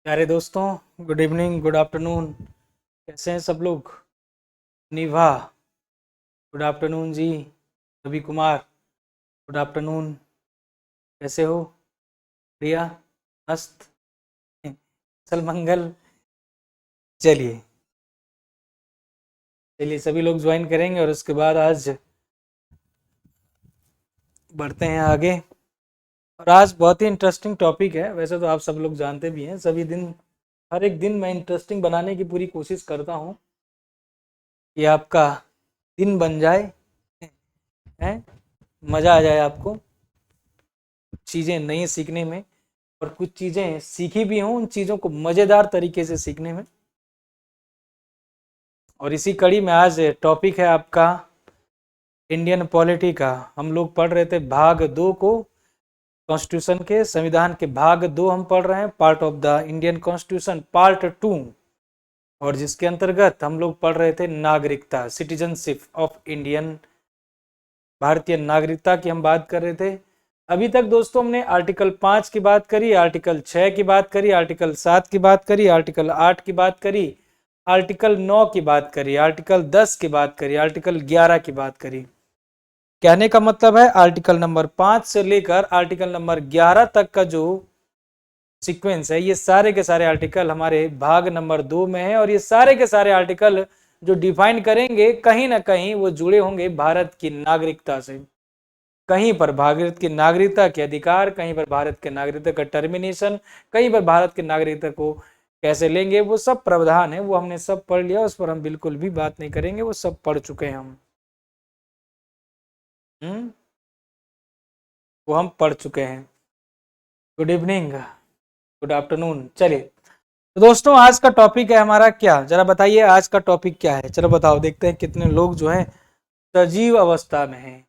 प्यारे दोस्तों, good evening, good afternoon. कैसे हैं सब लोग? Nibha, good afternoon ji. Ravi Kumar, good afternoon. कैसे हो? प्रिया, मस्त। सल मंगल। चलिए चलिए, सभी लोग ज्वाइन करेंगे और उसके बाद आज बढ़ते हैं आगे। और आज बहुत ही इंटरेस्टिंग टॉपिक है। वैसे तो आप सब लोग जानते भी हैं, सभी दिन हर एक दिन मैं इंटरेस्टिंग बनाने की पूरी कोशिश करता हूँ कि आपका दिन बन जाए, हैं, मज़ा आ जाए आपको चीज़ें नई सीखने में, और कुछ चीज़ें सीखी भी हों, उन चीज़ों को मज़ेदार तरीके से सीखने में। और इसी कड़ी में आज टॉपिक है आपका इंडियन पॉलिटी का। हम लोग पढ़ रहे थे भाग 2 को, कॉन्स्टिट्यूशन के, संविधान के भाग 2 हम पढ़ रहे हैं, part of the Indian constitution part 2। और जिसके अंतर्गत हम लोग पढ़ रहे थे नागरिकता, सिटीजनशिप ऑफ इंडियन, भारतीय नागरिकता की हम बात कर रहे थे। अभी तक दोस्तों हमने आर्टिकल 5 की बात करी, आर्टिकल 6 की बात करी, आर्टिकल 7 की बात करी, आर्टिकल 8 की बात करी, आर्टिकल 9 की बात करी, आर्टिकल 10 की बात करी, आर्टिकल 11 की बात करी। कहने का मतलब है आर्टिकल नंबर 5 से लेकर आर्टिकल नंबर 11 तक का जो सीक्वेंस है, ये सारे के सारे आर्टिकल हमारे भाग नंबर 2 में है। और ये सारे के सारे आर्टिकल जो डिफाइन करेंगे, कहीं ना कहीं वो जुड़े होंगे भारत की नागरिकता से। कहीं पर भारत की नागरिकता के अधिकार, कहीं पर भारत के नागरिकता का टर्मिनेशन, कहीं पर भारत के नागरिकता को कैसे लेंगे, वो सब प्रावधान है, वो हमने सब पढ़ लिया। उस पर हम बिल्कुल भी बात नहीं करेंगे, वो सब पढ़ चुके हैं हम। हम्म, वो हम पढ़ चुके हैं। Good evening, good afternoon. चलिए तो दोस्तों, आज का टॉपिक है हमारा क्या, जरा बताइए आज का टॉपिक क्या है। चलो बताओ, देखते हैं कितने लोग जो है सजीव अवस्था में है,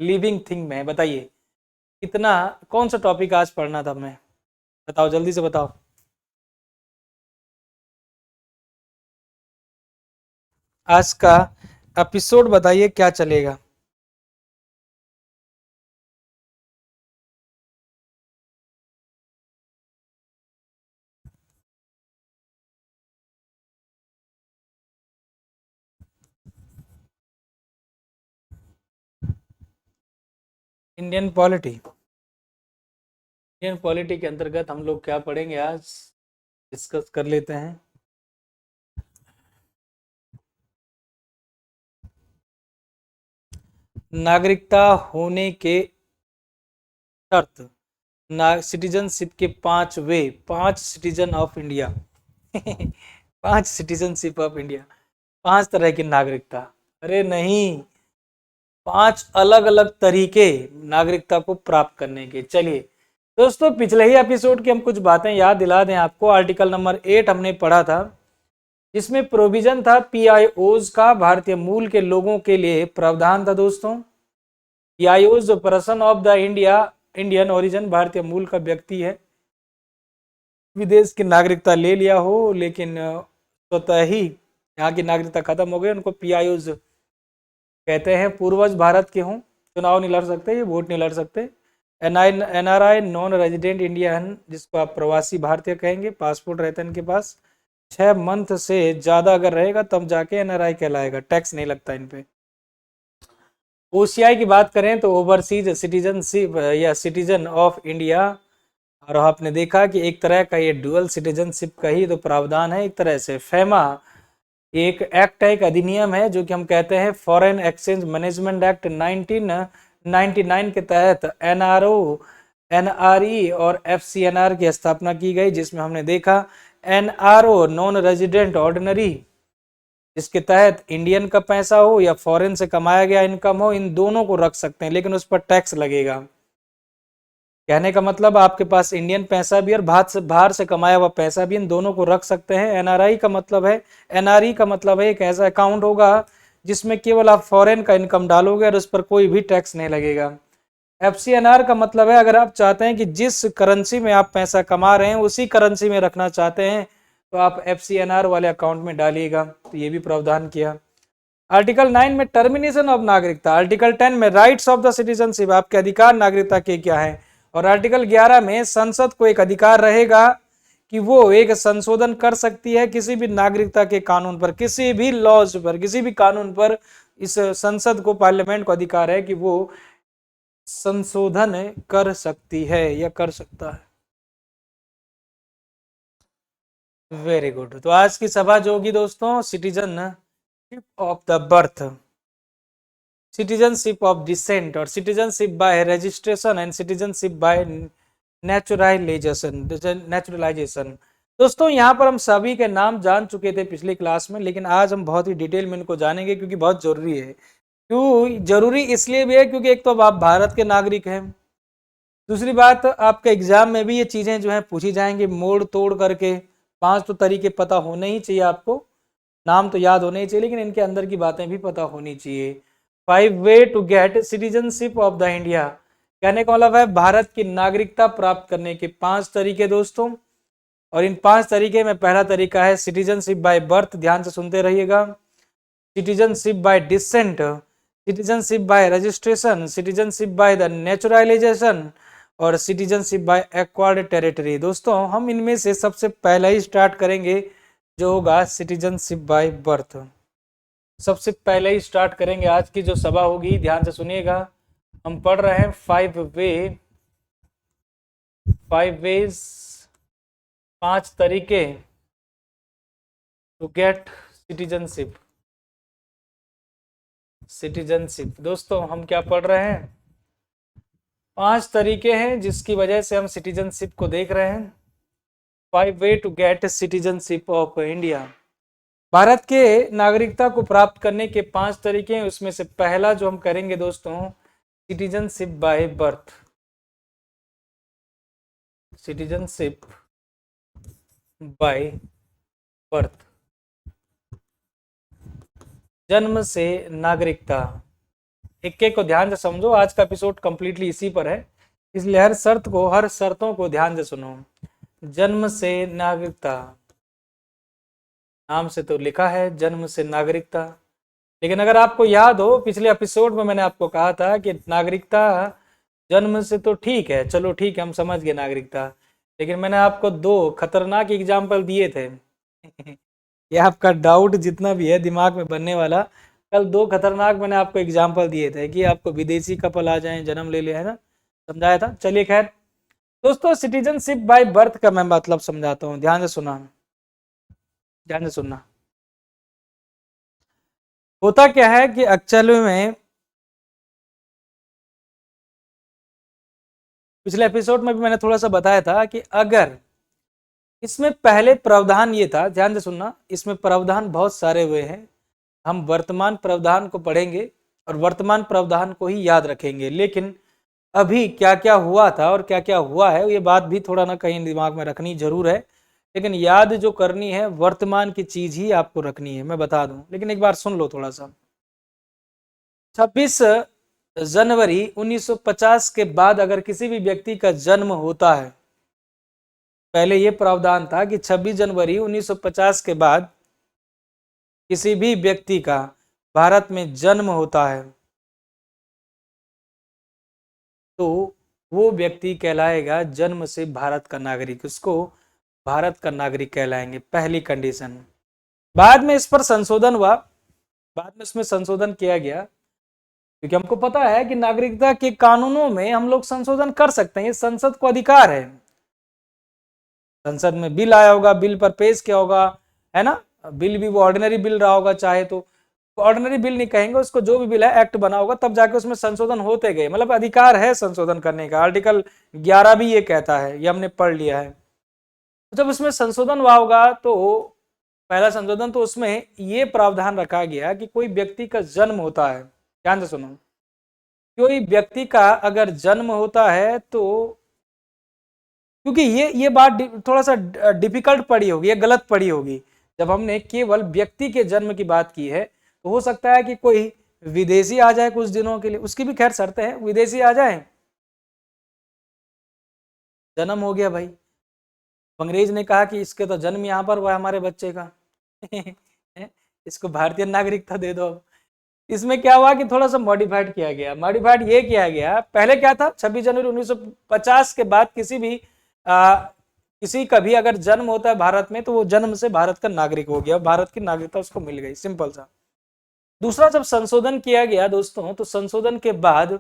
लिविंग थिंग में है। बताइए कितना, कौन सा टॉपिक आज पढ़ना था हमें? बताओ, जल्दी से बताओ। आज का एपिसोड बताइए क्या चलेगा। इंडियन पॉलिटी, इंडियन पॉलिटी के अंतर्गत हम लोग क्या पढ़ेंगे आज, डिस्कस कर लेते हैं। नागरिकता होने के शर्त, ना सिटीजनशिप के 5 वे, 5 citizen of India, 5 citizenship of India, 5 तरह की नागरिकता। अरे नहीं, 5 अलग अलग तरीके नागरिकता को प्राप्त करने के। चलिए दोस्तों, पिछले ही एपिसोड की हम कुछ बातें याद दिला दें आपको। आर्टिकल नंबर 8 हमने पढ़ा था, जिसमें प्रोविजन था पीआईओज का, भारतीय मूल के लोगों के लिए प्रावधान था दोस्तों। पीआईओज जो person of the India, Indian origin, भारतीय मूल का व्यक्ति है, विदेश की नागरिकता ले लिया हो लेकिन स्वतः ही यहाँ की नागरिकता खत्म हो गई, उनको पीआईओज कहते हैं। पूर्वज भारत के हों, चुनाव नहीं लड़ सकते, ये वोट नहीं लड़ सकते। एनआरआई, नॉन रेजिडेंट इंडियन, जिसको आप प्रवासी भारतीय कहेंगे, पासपोर्ट रहता है इनके पास, 6 मंथ से ज़्यादा अगर रहेगा तब जाके एनआरआई कहलाएगा, टैक्स नहीं लगता इन पे। ओसीआई की बात करें तो ओवरसीज सिटीजनशिप या सिटीजन ऑफ इंडिया। और आपने देखा कि एक तरह का ये डुअल सिटीजनशिप का ही तो प्रावधान है एक तरह से। फेमा एक एक्ट है, एक अधिनियम है, जो कि हम कहते हैं फॉरेन एक्सचेंज मैनेजमेंट एक्ट 1999 के तहत एनआरओ, एनआरई और एफसीएनआर की स्थापना की गई, जिसमें हमने देखा एनआरओ, नॉन रेजिडेंट ऑर्डिनरी, इसके तहत इंडियन का पैसा हो या फॉरेन से कमाया गया इनकम हो, इन दोनों को रख सकते हैं, लेकिन उस पर टैक्स लगेगा। कहने का मतलब आपके पास इंडियन पैसा भी और बाहर से कमाया हुआ पैसा भी, इन दोनों को रख सकते हैं। एनआरआई का मतलब है, एनआरई का मतलब है एक ऐसा अकाउंट होगा जिसमें केवल आप फॉरेन का इनकम डालोगे और उस पर कोई भी टैक्स नहीं लगेगा। एफसीएनआर का मतलब है अगर आप चाहते हैं कि जिस करेंसी में आप पैसा कमा रहे हैं उसी करेंसी में रखना चाहते हैं, तो आप एफसीएनआर वाले अकाउंट में डालिएगा। तो ये भी प्रावधान किया। आर्टिकल 9 में टर्मिनेशन ऑफ नागरिकता, आर्टिकल 10 में राइट्स ऑफ द सिटीजनशिप, आपके अधिकार नागरिकता के क्या है, और आर्टिकल 11 में संसद को एक अधिकार रहेगा कि वो एक संशोधन कर सकती है किसी भी नागरिकता के कानून पर, किसी भी लॉज पर, किसी भी कानून पर इस संसद को, पार्लियामेंट को अधिकार है कि वो संशोधन कर सकती है या कर सकता है। Very good. तो आज की सभा जो होगी दोस्तों, citizenship of the birth, citizenship of descent और citizenship by registration and citizenship by naturalisation. दोस्तों यहाँ पर हम सभी के नाम जान चुके थे पिछली क्लास में, लेकिन आज हम बहुत ही डिटेल में इनको जानेंगे क्योंकि बहुत जरूरी है। क्यों जरूरी? इसलिए भी है क्योंकि एक तो अब आप भारत के नागरिक हैं, दूसरी बात आपके एग्जाम में भी ये चीजें जो है पूछी जाएंगी मोड़ तोड़ करके। 5 तो तरीके पता होने ही चाहिए आपको, नाम तो याद होने ही चाहिए, लेकिन इनके अंदर की बातें भी पता होनी चाहिए। 5 way to get citizenship of the India, कहने का मतलब है भारत की नागरिकता प्राप्त करने के 5 तरीके दोस्तों। और इन 5 तरीके में पहला तरीका है सिटीजनशिप बाय बर्थ, ध्यान से सुनते रहिएगा। Citizenship by decent, citizenship by registration, citizenship by the naturalisation और सिटीजनशिप बाय एक्वायर्ड टेरिटरी। दोस्तों हम इनमें से सबसे पहले ही स्टार्ट करेंगे जो होगा सिटीजनशिप बाय बर्थ। सबसे पहले ही स्टार्ट करेंगे, आज की जो सभा होगी ध्यान से सुनिएगा। हम पढ़ रहे हैं 5 वेज, 5 तरीके टू गेट सिटीजनशिप। दोस्तों हम क्या पढ़ रहे हैं? 5 तरीके हैं जिसकी वजह से हम सिटीजनशिप को देख रहे हैं। 5 way to get citizenship of India, Bharat के नागरिकता को प्राप्त करने के 5 तरीके हैं। उसमें से पहला जो हम करेंगे दोस्तों, citizenship by birth. Citizenship by birth, जन्म से नागरिकता। एक एक को ध्यान से समझो, आज का एपिसोड कंप्लीटली इसी पर है, इसलिए हर शर्तों को ध्यान से सुनो। जन्म से नागरिकता, नाम से तो लिखा है जन्म से नागरिकता, लेकिन अगर आपको याद हो पिछले एपिसोड में मैंने आपको कहा था कि नागरिकता जन्म से तो ठीक है, चलो ठीक है हम समझ गए नागरिकता, लेकिन मैंने आपको 2 खतरनाक एग्जाम्पल दिए थे। ये आपका डाउट जितना भी है दिमाग में बनने वाला, कल 2 खतरनाक मैंने आपको एग्जाम्पल दिए थे कि आपको विदेशी कपल आ जाए, जन्म ले ले, है ना, समझाया था। चलिए खैर दोस्तों, सिटीजनशिप बाय बर्थ का मैं मतलब समझाता हूँ, ध्यान से सुना, ध्यान से सुनना। होता क्या है कि एक्चुअल में पिछले एपिसोड में भी मैंने थोड़ा सा बताया था कि अगर इसमें पहले प्रावधान ये था, ध्यान से सुनना, इसमें प्रावधान बहुत सारे हुए हैं, हम वर्तमान प्रावधान को पढ़ेंगे और वर्तमान प्रावधान को ही याद रखेंगे, लेकिन अभी क्या क्या हुआ था और क्या क्या हुआ है ये बात भी थोड़ा ना कहीं दिमाग में रखनी जरूर है, लेकिन याद जो करनी है वर्तमान की चीज ही आपको रखनी है, मैं बता दूं, लेकिन एक बार सुन लो थोड़ा सा। 26 जनवरी 1950 के बाद अगर किसी भी व्यक्ति का जन्म होता है, पहले यह प्रावधान था कि 26 जनवरी 1950 के बाद किसी भी व्यक्ति का भारत में जन्म होता है तो वो व्यक्ति कहलाएगा जन्म से भारत का नागरिक, उसको भारत का नागरिक कहलाएंगे, पहली कंडीशन। बाद में इस पर संशोधन हुआ, बाद में इसमें संशोधन किया गया, क्योंकि हमको पता है कि नागरिकता के कानूनों में हम लोग संशोधन कर सकते हैं, ये संसद को अधिकार है। संसद में बिल आया होगा, बिल पर पेश किया होगा, है ना, बिल भी वो ऑर्डिनरी बिल रहा होगा, चाहे तो ऑर्डिनरी बिल नहीं कहेंगे उसको, जो भी बिल है एक्ट बना होगा, तब जाके उसमें संशोधन होते गए, मतलब अधिकार है संशोधन करने का। आर्टिकल 11 भी ये कहता है, ये हमने पढ़ लिया है। जब उसमें संशोधन हुआ होगा तो पहला संशोधन तो उसमें ये प्रावधान रखा गया कि कोई व्यक्ति का जन्म होता है, ध्यान से सुनो, कोई व्यक्ति का अगर जन्म होता है तो, क्योंकि ये बात थोड़ा सा डिफिकल्ट पड़ी होगी, ये गलत पड़ी होगी, जब हमने केवल व्यक्ति के जन्म की बात की है, तो हो सकता है कि कोई विदेशी आ जाए कुछ दिनों के लिए, उसकी भी खैर शर्तें हैं, विदेशी आ जाए, जन्म हो गया भाई, अंग्रेज ने कहा कि इसके तो जन्म यहाँ पर हुआ है हमारे बच्चे का इसको भारतीय नागरिकता दे दो। इसमें क्या हुआ कि थोड़ा सा मॉडिफाइड किया गया, मॉडिफाइड ये किया गया, पहले क्या था 26 जनवरी 1950 के बाद किसी भी किसी का भी अगर जन्म होता है भारत में तो वो जन्म से भारत का नागरिक हो गया, भारत की नागरिकता उसको मिल गई, सिंपल सा। दूसरा, जब संशोधन किया गया दोस्तों, तो संशोधन के बाद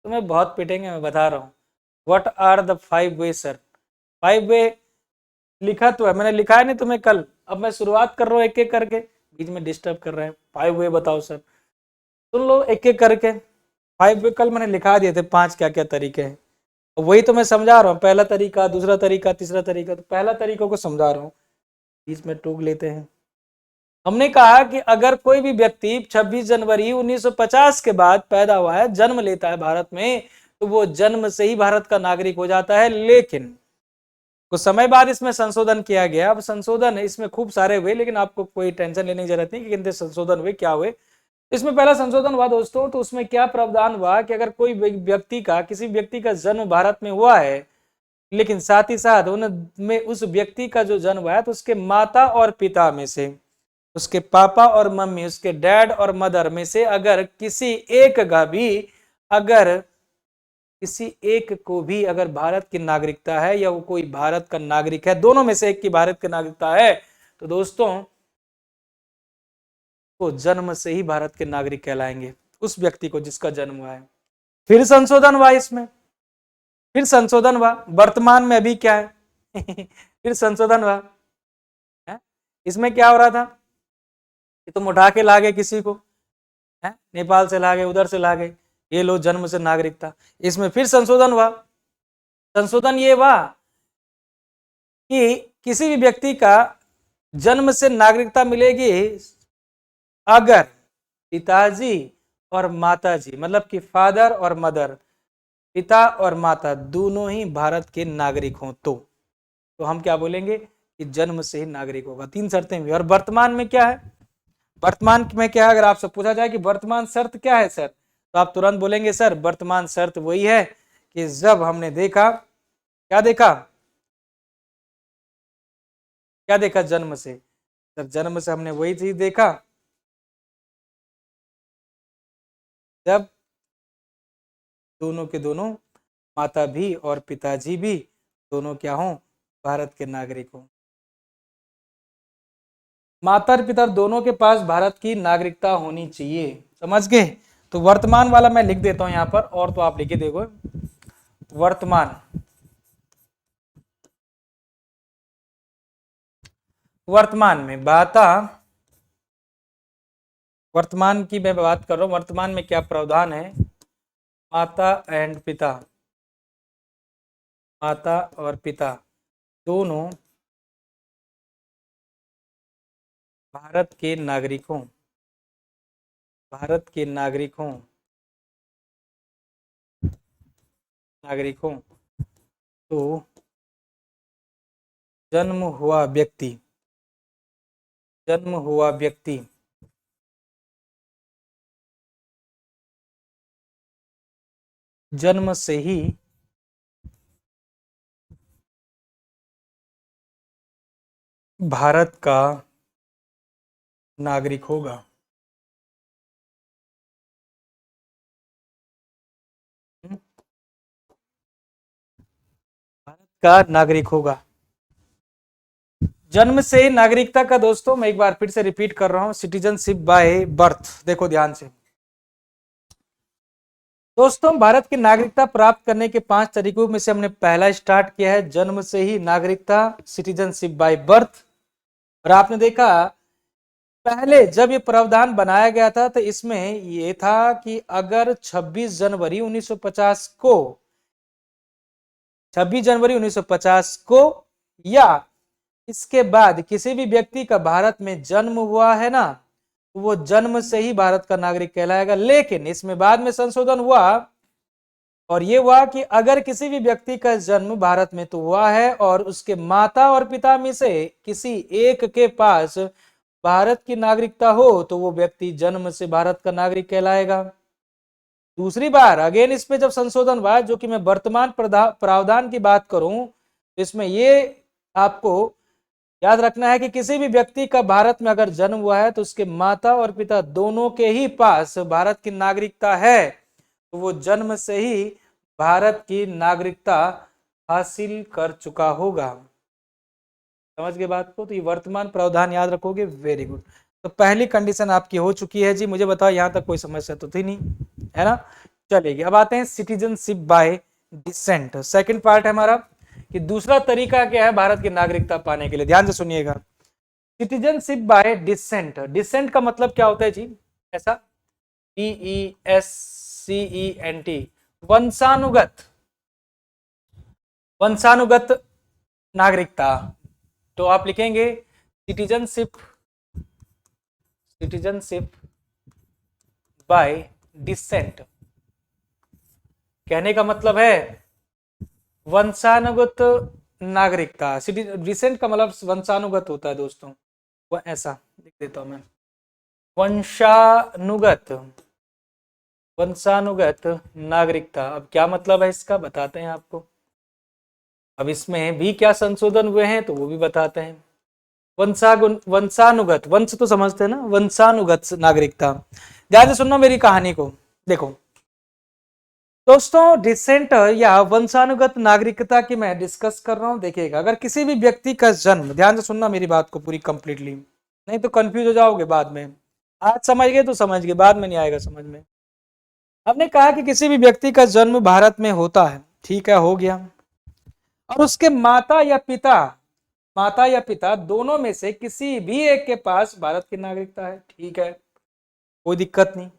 तुम्हें बहुत पिटेंगे, मैं बता रहा हूँ। What are the 5 way sir? 5 way लिखा तो है, मैंने लिखा है नहीं तुम्हें कल, अब मैं शुरुआत कर रहा हूँ एक एक करके, बीच में डिस्टर्ब कर रहे हैं। 5 वे बताओ सर, सुन लो एक एक करके। 5 वे कल मैंने लिखा दिए थे, 5 क्या क्या तरीके हैं, वही तो मैं समझा रहा हूँ। पहला तरीका, दूसरा तरीका, तीसरा तरीका। तो पहला तरीकों को समझा रहा हूँ, बीच में टूक लेते हैं। हमने कहा कि अगर कोई भी व्यक्ति 26 जनवरी 1950 के बाद पैदा हुआ है, जन्म लेता है भारत में, तो वो जन्म से ही भारत का नागरिक हो जाता है। लेकिन कुछ समय बाद इसमें संशोधन किया गया। अब संशोधन इसमें खूब सारे हुए, लेकिन आपको कोई टेंशन लेने की जरूरत नहीं कि कितने संशोधन हुए, क्या हुए। इसमें पहला संशोधन हुआ दोस्तों, तो उसमें क्या प्रावधान हुआ कि अगर कोई व्यक्ति का, किसी व्यक्ति का जन्म भारत में हुआ है, लेकिन साथ ही साथ उनमें उस व्यक्ति का जो जन्म हुआ है, तो उसके माता और पिता में से, उसके पापा और मम्मी, उसके डैड और मदर में से अगर किसी एक का भी, अगर किसी एक को भी अगर भारत की नागरिकता है, या वो कोई भारत का नागरिक है, दोनों में से एक की भारत की नागरिकता है, तो दोस्तों वो जन्म से ही भारत के नागरिक कहलाएंगे, उस व्यक्ति को जिसका जन्म हुआ है। फिर संशोधन हुआ इसमें, फिर संशोधन हुआ। वर्तमान में अभी क्या है फिर संशोधन हुआ है? इसमें क्या हो रहा था कि तुम उठा के ला गए किसी को, है नेपाल से ला गए, उधर से ला गए, ये लो जन्म से नागरिकता। इसमें फिर संशोधन हुआ। संशोधन ये हुआ कि किसी भी व्यक्ति का जन्म से नागरिकता मिलेगी अगर पिताजी और माताजी, मतलब कि फादर और मदर, पिता और माता दोनों ही भारत के नागरिक हों, तो हम क्या बोलेंगे कि जन्म से ही नागरिक होगा। 3 शर्तें भी। और वर्तमान में क्या है? वर्तमान में क्या है? अगर आपसे पूछा जाए कि वर्तमान शर्त क्या है सर, तो आप तुरंत बोलेंगे सर वर्तमान शर्त वही है कि जब हमने देखा, क्या देखा, क्या देखा जन्म से? सर जन्म से हमने वही चीज देखा जब दोनों के दोनों, माता भी और पिताजी भी, दोनों क्या हों, भारत के नागरिक हों। माता और पिता दोनों के पास भारत की नागरिकता होनी चाहिए, समझ गए? तो वर्तमान वाला मैं लिख देता हूं यहां पर, और तो आप लिखे देखो वर्तमान। वर्तमान में बाता, वर्तमान की मैं बात कर रहा हूं, वर्तमान में क्या प्रावधान है? माता एंड पिता, माता और पिता दोनों भारत के नागरिकों, भारत के नागरिकों, नागरिकों तो जन्म हुआ व्यक्ति, जन्म हुआ व्यक्ति जन्म से ही भारत का नागरिक होगा। भारत का नागरिक होगा। जन्म से नागरिकता का दोस्तों मैं एक बार फिर से रिपीट कर रहा हूं, सिटीजनशिप बाय बर्थ। देखो ध्यान से दोस्तों, भारत की नागरिकता प्राप्त करने के 5 तरीकों में से हमने पहला स्टार्ट किया है जन्म से ही नागरिकता, सिटीजनशिप बाय बर्थ। और आपने देखा पहले जब ये प्रावधान बनाया गया था तो इसमें ये था कि अगर 26 जनवरी 1950 को, 26 जनवरी 1950 को या इसके बाद किसी भी व्यक्ति का भारत में जन्म हुआ है ना, तो वो जन्म से ही भारत का नागरिक कहलाएगा। लेकिन इसमें बाद में संशोधन हुआ, और ये हुआ कि अगर किसी भी व्यक्ति का जन्म भारत में तो हुआ है और उसके माता और पिता में से किसी एक के पास भारत की नागरिकता हो, तो वो व्यक्ति जन्म से भारत का नागरिक कहलाएगा। दूसरी बार अगेन इस पे जब संशोधन हुआ, जो कि मैं वर्तमान प्रावधान की बात करूं, तो इसमें ये आपको याद रखना है कि किसी भी व्यक्ति का भारत में अगर जन्म हुआ है तो उसके माता और पिता दोनों के ही पास भारत की नागरिकता है, तो वो जन्म से ही भारत की नागरिकता हासिल कर चुका होगा। समझ गए बात को? तो ये वर्तमान प्रावधान याद रखोगे, वेरी गुड। तो पहली कंडीशन आपकी हो चुकी है जी। मुझे बताओ यहां तक कोई समस्या तो थी नहीं, है ना? चलेगी। अब आते हैं citizenship by decent. Second part है हमारा कि दूसरा तरीका क्या है भारत की नागरिकता पाने के लिए। ध्यान से सुनिएगा, सिटीजनशिप बाय डिसेंट। डिसेंट का मतलब क्या होता है जी? ऐसा DESCENT, वंशानुगत, वंशानुगत नागरिकता। तो आप लिखेंगे सिटीजनशिप, सिटीजनशिप बाय डिसेंट। कहने का मतलब है वंशानुगत नागरिकता। डिसेंट का मतलब वंशानुगत होता है दोस्तों, वो ऐसा लिख देता हूं मैं, वंशानुगत, वंशानुगत नागरिकता। अब क्या मतलब है इसका बताते हैं आपको। अब इसमें भी क्या संशोधन हुए हैं तो वो भी बताते हैं। वंशानुगत, वंश तो समझते हैं ना, वंशानुगत नागरिकता। ध्यान से सुनना मेरी कहानी को। देखो दोस्तों, डिसेंट या वंशानुगत नागरिकता की मैं डिस्कस कर रहा हूं। देखिएगा, अगर किसी भी व्यक्ति का जन्म, ध्यान से सुनना मेरी बात को पूरी कंप्लीटली, नहीं तो कंफ्यूज हो जाओगे बाद में। आज समझ गए तो समझ गए, बाद में नहीं आएगा समझ में। हमने कहा कि किसी भी व्यक्ति का जन्म भारत में होता है, ठीक है, हो गया, और उसके माता या पिता, माता या पिता दोनों में से किसी भी एक के पास भारत की नागरिकता है, ठीक है, कोई दिक्कत नहीं।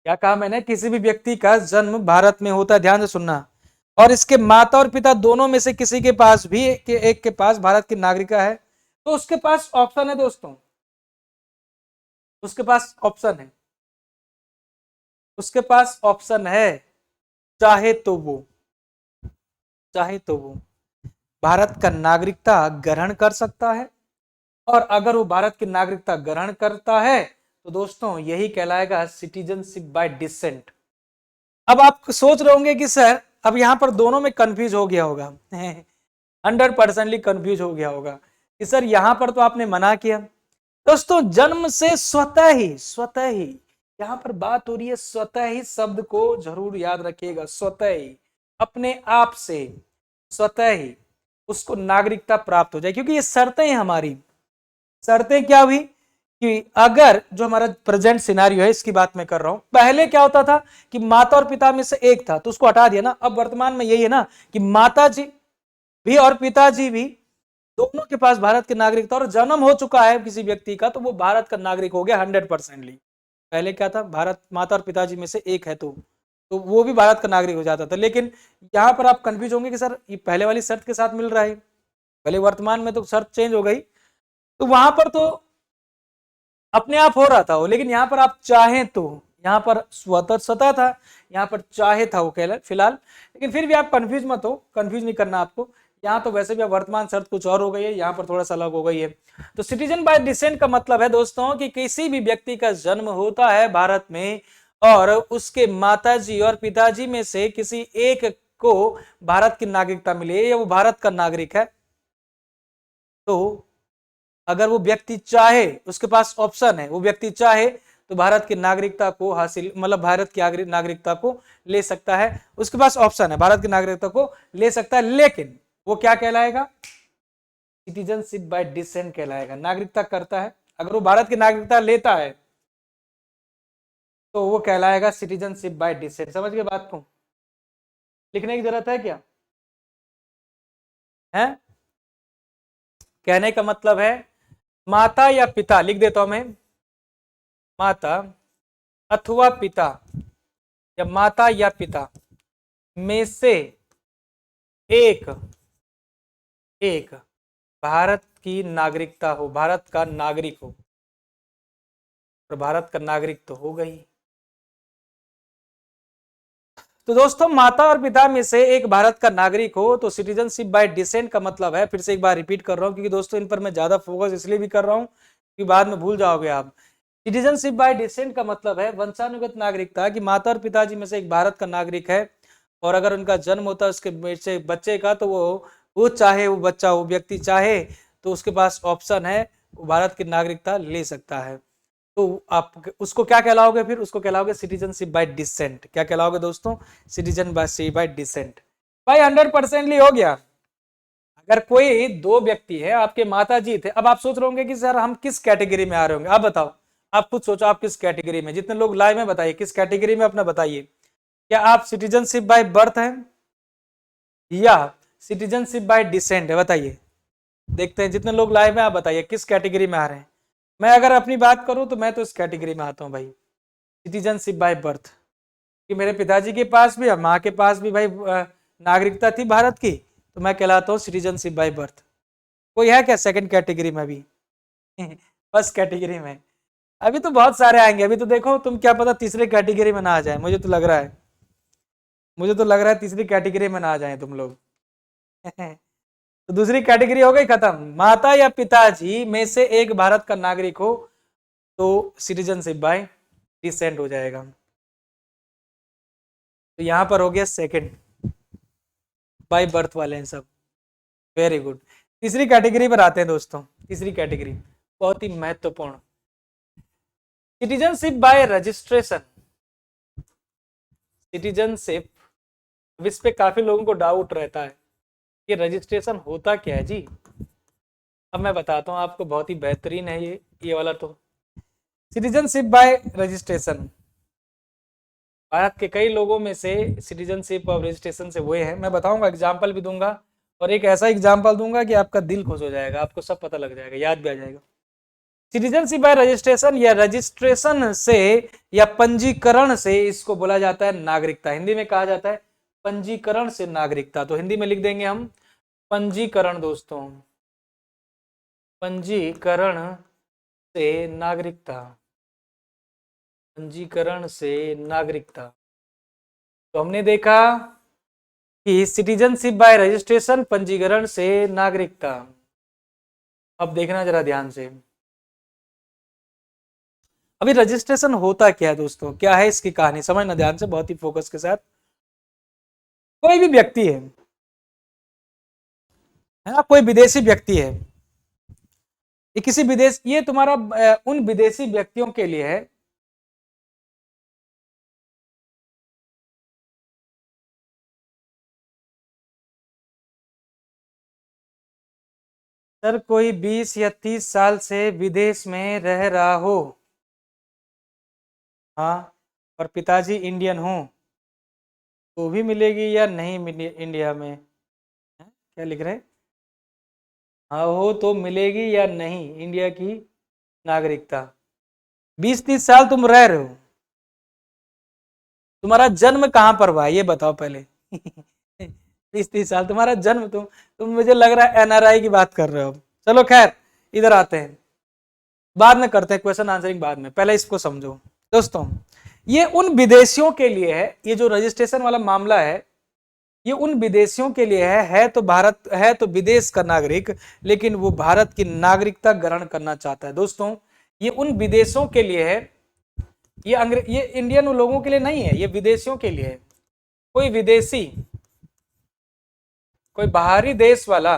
क्या कहा मैंने? किसी भी व्यक्ति का जन्म भारत में होता है, ध्यान से सुनना, और इसके माता और पिता दोनों में से किसी के पास भी एक के पास भारत की नागरिकता है, तो उसके पास ऑप्शन है दोस्तों, उसके पास ऑप्शन है, उसके पास ऑप्शन है। चाहे तो वो, चाहे तो वो भारत का नागरिकता ग्रहण कर सकता है, और अगर वो भारत की नागरिकता ग्रहण करता है तो दोस्तों यही कहलाएगा सिटीजनशिप बाय डिसेंट। अब आप सोच रहे होंगे कि सर अब यहां पर दोनों में कंफ्यूज हो गया होगा 100% कंफ्यूज हो गया होगा कि सर यहां पर तो आपने मना किया। दोस्तों जन्म से स्वतः ही, स्वतः ही, यहां पर बात हो रही है स्वतः ही, शब्द को जरूर याद रखिएगा, स्वतः ही, अपने आप से, स्वतः ही उसको नागरिकता प्राप्त हो जाए। क्योंकि ये शर्तें हैं हमारी। शर्तें क्या हुई कि अगर जो हमारा प्रेजेंट सिनारियो है इसकी बात मैं कर रहा हूं, पहले क्या होता था कि माता और पिता में से एक था तो उसको हटा दिया ना। अब वर्तमान में यही है ना कि माता जी भी और पिताजी भी दोनों के पास भारत की नागरिकता, और जन्म हो चुका है किसी व्यक्ति का तो वो भारत का नागरिक हो गया 100%। पहले क्या था, भारत माता और पिताजी में से एक है तो वो भी भारत का नागरिक हो जाता था। लेकिन यहां पर आप कंफ्यूज होंगे कि सर ये पहले वाली शर्त के साथ मिल रहा है, पहले वर्तमान में तो शर्त चेंज हो गई, तो वहां पर तो अपने आप हो रहा था वो, लेकिन यहां पर आप चाहें तो, यहां पर स्वतः था, यहां पर चाहे था वो कहला फिलहाल। लेकिन फिर भी आप कंफ्यूज मत हो, कंफ्यूज नहीं करना आपको। यहाँ तो वैसे भी वर्तमान शर्त कुछ और हो गई है, यहाँ पर थोड़ा सा अलग हो गई है। तो सिटीजन बाय डिसेंट का मतलब है दोस्तों कि किसी भी व्यक्ति का जन्म होता है भारत में और उसके माताजी और पिताजी में से किसी एक को भारत की नागरिकता मिली है या वो भारत का नागरिक है, तो अगर वो व्यक्ति चाहे, उसके पास ऑप्शन है, वो व्यक्ति चाहे तो भारत की नागरिकता को हासिल, मतलब भारत की नागरिकता को ले सकता है। उसके पास ऑप्शन है, भारत की नागरिकता को ले सकता है, लेकिन वो क्या कहलाएगा? सिटीजनशिप बाय डिसेंट कहलाएगा। नागरिकता करता है, अगर वो भारत की नागरिकता लेता है तो वो कहलाएगा सिटीजनशिप बाय डिसेंट। समझ गए बात को? लिखने की जरूरत है क्या? है? कहने का मतलब है माता या पिता, लिख देता हूं मैं, माता अथवा पिता या माता या पिता में से एक, एक भारत की नागरिकता हो, भारत का नागरिक हो, और भारत का नागरिक तो हो गई। तो दोस्तों माता और पिता में से एक भारत का नागरिक हो तो सिटीजनशिप बाय डिसेंट का मतलब है, फिर से एक बार रिपीट कर रहा हूं क्योंकि दोस्तों इन पर मैं ज्यादा फोकस इसलिए भी कर रहा हूं कि बाद में भूल जाओगे आप। सिटीजनशिप बाय डिसेंट का मतलब है वंशानुगत नागरिकता, कि माता और पिताजी में से एक भारत का नागरिक है और अगर उनका जन्म होता है उसके बच्चे का, तो वो चाहे वो बच्चा, वो व्यक्ति चाहे तो उसके पास ऑप्शन है, वो भारत की नागरिकता ले सकता है। तो आप उसको क्या कहलाओगे, फिर उसको कहलाओगे सिटीजनशिप बाय डिसेंट। क्या कहलाओगे दोस्तों? Citizenship by decent. भाई 100% हो गया। अगर कोई दो व्यक्ति है, आपके माता जी थे, अब आप सोच रहे होंगे कि सर हम किस कैटेगरी में आ रहे होंगे, आप बताओ, आप खुद सोचो आप किस कैटेगरी में, जितने लोग लाइव में बताइए किस कैटेगरी में अपना बताइए। क्या आप सिटीजनशिप बाय बर्थ है या सिटीजनशिप बाय डिसेंट है? बताइए, देखते हैं जितने लोग लाइव में, आप बताइए किस कैटेगरी में आ रहे हैं। मैं अगर अपनी बात करूं तो मैं तो इस कैटेगरी में आता हूं भाई, सिटीजनशिप बाय बर्थ, कि मेरे पिताजी के पास भी और माँ के पास भी भाई नागरिकता थी भारत की, तो मैं कहलाता हूँ सिटीजनशिप बाय बर्थ। कोई है क्या सेकंड कैटेगरी में अभी? फर्स्ट कैटेगरी में अभी तो बहुत सारे आएंगे। अभी तो देखो, तुम क्या पता तीसरे कैटेगरी में ना आ जाए, मुझे तो लग रहा है, तीसरी कैटेगरी में ना आ जाए तुम लोग। तो दूसरी कैटेगरी हो गई खत्म। माता या पिताजी में से एक भारत का नागरिक हो तो सिटीजनशिप बाय डिसेंट हो जाएगा। तो यहां पर हो गया सेकंड, बाय बर्थ वाले हैं सब। Very good. तीसरी कैटेगरी पर आते हैं दोस्तों। तीसरी कैटेगरी बहुत ही महत्वपूर्ण, सिटीजनशिप बाय रजिस्ट्रेशन। सिटीजनशिप, इस पे काफी लोगों को डाउट रहता है कि रजिस्ट्रेशन होता क्या है जी। अब मैं बताता हूं आपको, बहुत ही बेहतरीन है ये वाला। तो सिटीजनशिप बाय रजिस्ट्रेशन, भारत के कई लोगों में से सिटीजनशिप और रजिस्ट्रेशन से हुए हैं। मैं बताऊंगा, एग्जाम्पल भी दूंगा, और एक ऐसा एग्जाम्पल दूंगा कि आपका दिल खुश हो जाएगा, आपको सब पता लग जाएगा, याद भी आ जाएगा। सिटीजनशिप बाय रजिस्ट्रेशन या रजिस्ट्रेशन से या पंजीकरण से, इसको बोला जाता है नागरिकता। हिंदी में कहा जाता है पंजीकरण से नागरिकता। तो हिंदी में लिख देंगे हम पंजीकरण दोस्तों, पंजीकरण से नागरिकता, पंजीकरण से नागरिकता। तो हमने देखा कि सिटीजनशिप बाय रजिस्ट्रेशन, पंजीकरण से नागरिकता। अब देखना जरा ध्यान से, अभी रजिस्ट्रेशन होता क्या है दोस्तों, क्या है इसकी कहानी, समझना ध्यान से, बहुत ही फोकस के साथ। कोई भी व्यक्ति है ना, कोई विदेशी व्यक्ति है, ये किसी विदेश, ये तुम्हारा उन विदेशी व्यक्तियों के लिए है, सर कोई 20 या 30 साल से विदेश में रह रहा हो, हाँ, और पिताजी इंडियन हो, तो भी मिलेगी या नहीं मिले इंडिया में? क्या लिख रहे हैं? हाँ हो तो मिलेगी या नहीं इंडिया की नागरिकता? 20-30 साल तुम रह रहे हो, तुम्हारा जन्म कहाँ पर हुआ है ये बताओ पहले। 20-30 साल तुम्हारा जन्म, तुम मुझे लग रहा है एनआरआई की बात कर रहे हो। चलो खैर, इधर आते हैं, बाद में करते हैं क्वेश्चन आंसरिंग, बाद में, पहले इसको समझो दोस्तों। ये उन विदेशियों के लिए है, ये जो रजिस्ट्रेशन वाला मामला है, ये उन विदेशियों के लिए है तो भारत है तो विदेश का नागरिक, लेकिन वो भारत की नागरिकता ग्रहण करना चाहता है दोस्तों। ये उन विदेशों के लिए है, ये इंडियन लोगों के लिए नहीं है, ये विदेशियों के लिए है। कोई विदेशी, कोई बाहरी देश वाला,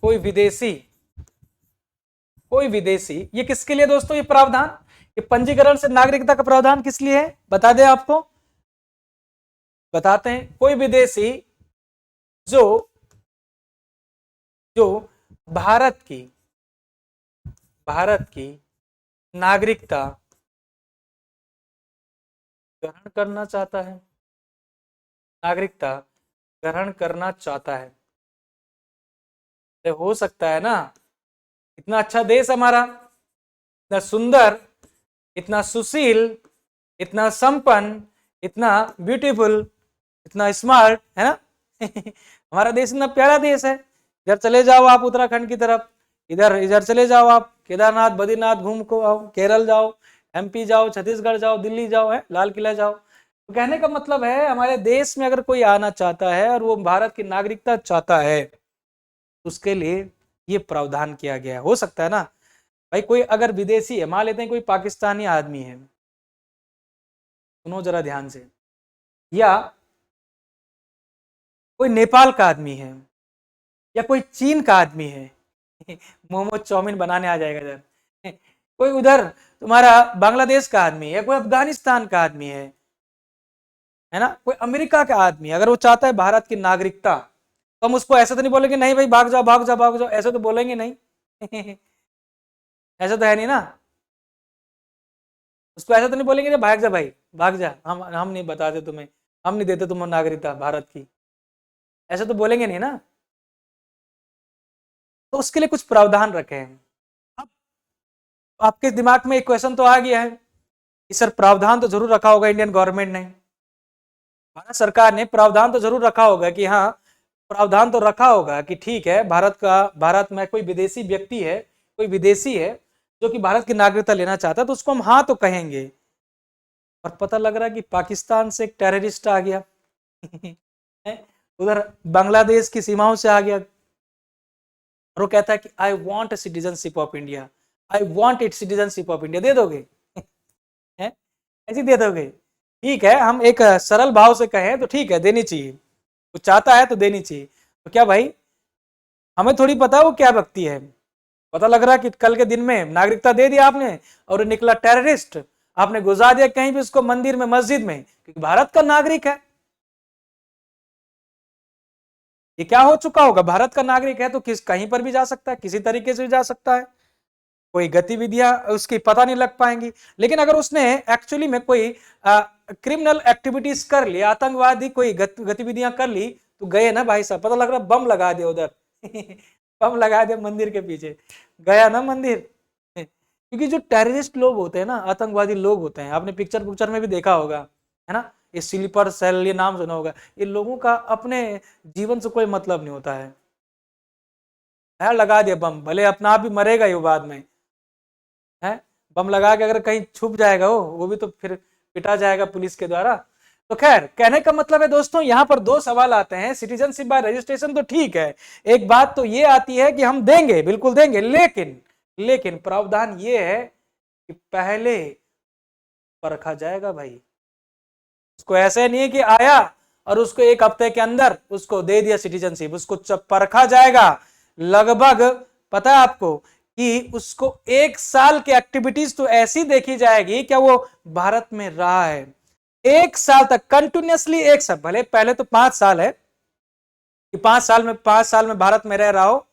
कोई विदेशी, कोई विदेशी, ये किसके लिए दोस्तों? ये प्रावधान, ये पंजीकरण से नागरिकता का प्रावधान किस लिए है बता दें आपको, बताते हैं। कोई विदेशी जो जो भारत की नागरिकता ग्रहण करना चाहता है, नागरिकता ग्रहण करना चाहता है। हो सकता है ना, इतना अच्छा देश हमारा, इतना सुंदर, इतना सुशील, इतना संपन्न, इतना ब्यूटीफुल, इतना स्मार्ट, है ना। हमारा देश इतना प्यारा देश है। इधर चले जाओ आप उत्तराखंड की तरफ, इधर इधर चले जाओ आप केदारनाथ बद्रीनाथ घूम को आओ, केरल जाओ, एमपी जाओ, छत्तीसगढ़ जाओ, दिल्ली जाओ, है लाल किला जाओ। तो कहने का मतलब है, हमारे देश में अगर कोई आना चाहता है और वो भारत की नागरिकता चाहता है, उसके लिए ये प्रावधान किया गया है। हो सकता है ना भाई, कोई अगर विदेशी है, मान लेते हैं कोई पाकिस्तानी आदमी है, सुनो जरा ध्यान से, या कोई नेपाल का आदमी है, या कोई चीन का आदमी है मोमो चाउमीन बनाने आ जाएगा इधर कोई उधर तुम्हारा बांग्लादेश का आदमी है, कोई अफगानिस्तान का आदमी है ना, कोई अमेरिका का आदमी, अगर वो चाहता है भारत की नागरिकता, तो हम उसको ऐसे तो नहीं बोलेंगे नहीं भाई भाग जाओ भाग जाओ भाग जाओ, ऐसे तो बोलेंगे नहीं ऐसा तो है नहीं ना, उसको ऐसा तो नहीं बोलेंगे भाग जा भाई भाग जा, हम नहीं बताते तुम्हें, हम नहीं देते तुम्हें नागरिकता भारत की, ऐसा तो बोलेंगे नहीं ना। तो उसके लिए कुछ प्रावधान रखे हैं। अब आपके दिमाग में एक क्वेश्चन तो आ गया है कि सर प्रावधान तो जरूर रखा होगा इंडियन गवर्नमेंट ने, भारत सरकार ने प्रावधान तो जरूर रखा होगा कि हाँ, प्रावधान तो रखा होगा कि ठीक है भारत में कोई विदेशी व्यक्ति है, कोई विदेशी है जो कि भारत की नागरिकता लेना चाहता है, तो उसको हम हाँ तो कहेंगे। और पता लग रहा है कि पाकिस्तान से एक टेररिस्ट आ गया उधर बांग्लादेश की सीमाओं से आ गया, और वो कहता है कि I want citizenship of India, I want it citizenship of India, दे दोगे ऐसी दे दोगे? ठीक है, हम एक सरल भाव से कहें तो ठीक है, देनी चाहिए, वो चाहता है तो देनी चाहिए। तो क्या भाई, हमें थोड़ी पता वो क्या व्यक्ति है, पता लग रहा है कि कल के दिन में नागरिकता दे दिया आपने और निकला टेररिस्ट, आपने गुजार दिया कहीं भी उसको मंदिर में मस्जिद में, क्योंकि भारत का नागरिक है। ये क्या हो चुका होगा, भारत का नागरिक है तो किस कहीं पर भी जा सकता है, किसी तरीके से भी जा सकता है, कोई गतिविधियां उसकी पता नहीं लग पाएंगी। लेकिन अगर उसने एक्चुअली में कोई क्रिमिनल एक्टिविटीज कर ली, आतंकवादी कोई गतिविधियां कर ली, तो गए ना भाई साहब, पता लग रहा बम लगा दिया उधर बम लगा दिया मंदिर के पीछे, गया ना मंदिर क्योंकि जो टेररिस्ट लोग होते हैं ना, आतंकवादी लोग होते हैं, आपने पिक्चर पिक्चर में भी देखा होगा, है ना, ये स्लीपर सेल, ये नाम सुना होगा, ये लोगों का अपने जीवन से कोई मतलब नहीं होता है, लगा दिया बम, भले अपना आप भी मरेगा ही वो बाद में, है बम लगा के अगर कहीं छुप जाएगा वो भी तो फिर पिटा जाएगा पुलिस के द्वारा। तो खैर, कहने का मतलब है दोस्तों, यहाँ पर दो सवाल आते हैं। सिटीजनशिप बाय रजिस्ट्रेशन तो ठीक है, एक बात तो ये आती है कि हम देंगे, बिल्कुल देंगे, लेकिन प्रावधान ये है कि पहले परखा जाएगा भाई, उसको ऐसे नहीं है कि आया और उसको एक हफ्ते के अंदर उसको दे दिया सिटीजनशिप, उसको परखा जाएगा लगभग, पता है आपको कि उसको 1 साल की एक्टिविटीज तो ऐसी देखी जाएगी, क्या वो भारत में रहा है 1 साल तक कंटिन्यूअसली, 1 साल, भले पहले तो 5 साल है कि 5 साल में भारत में रह रहा हो,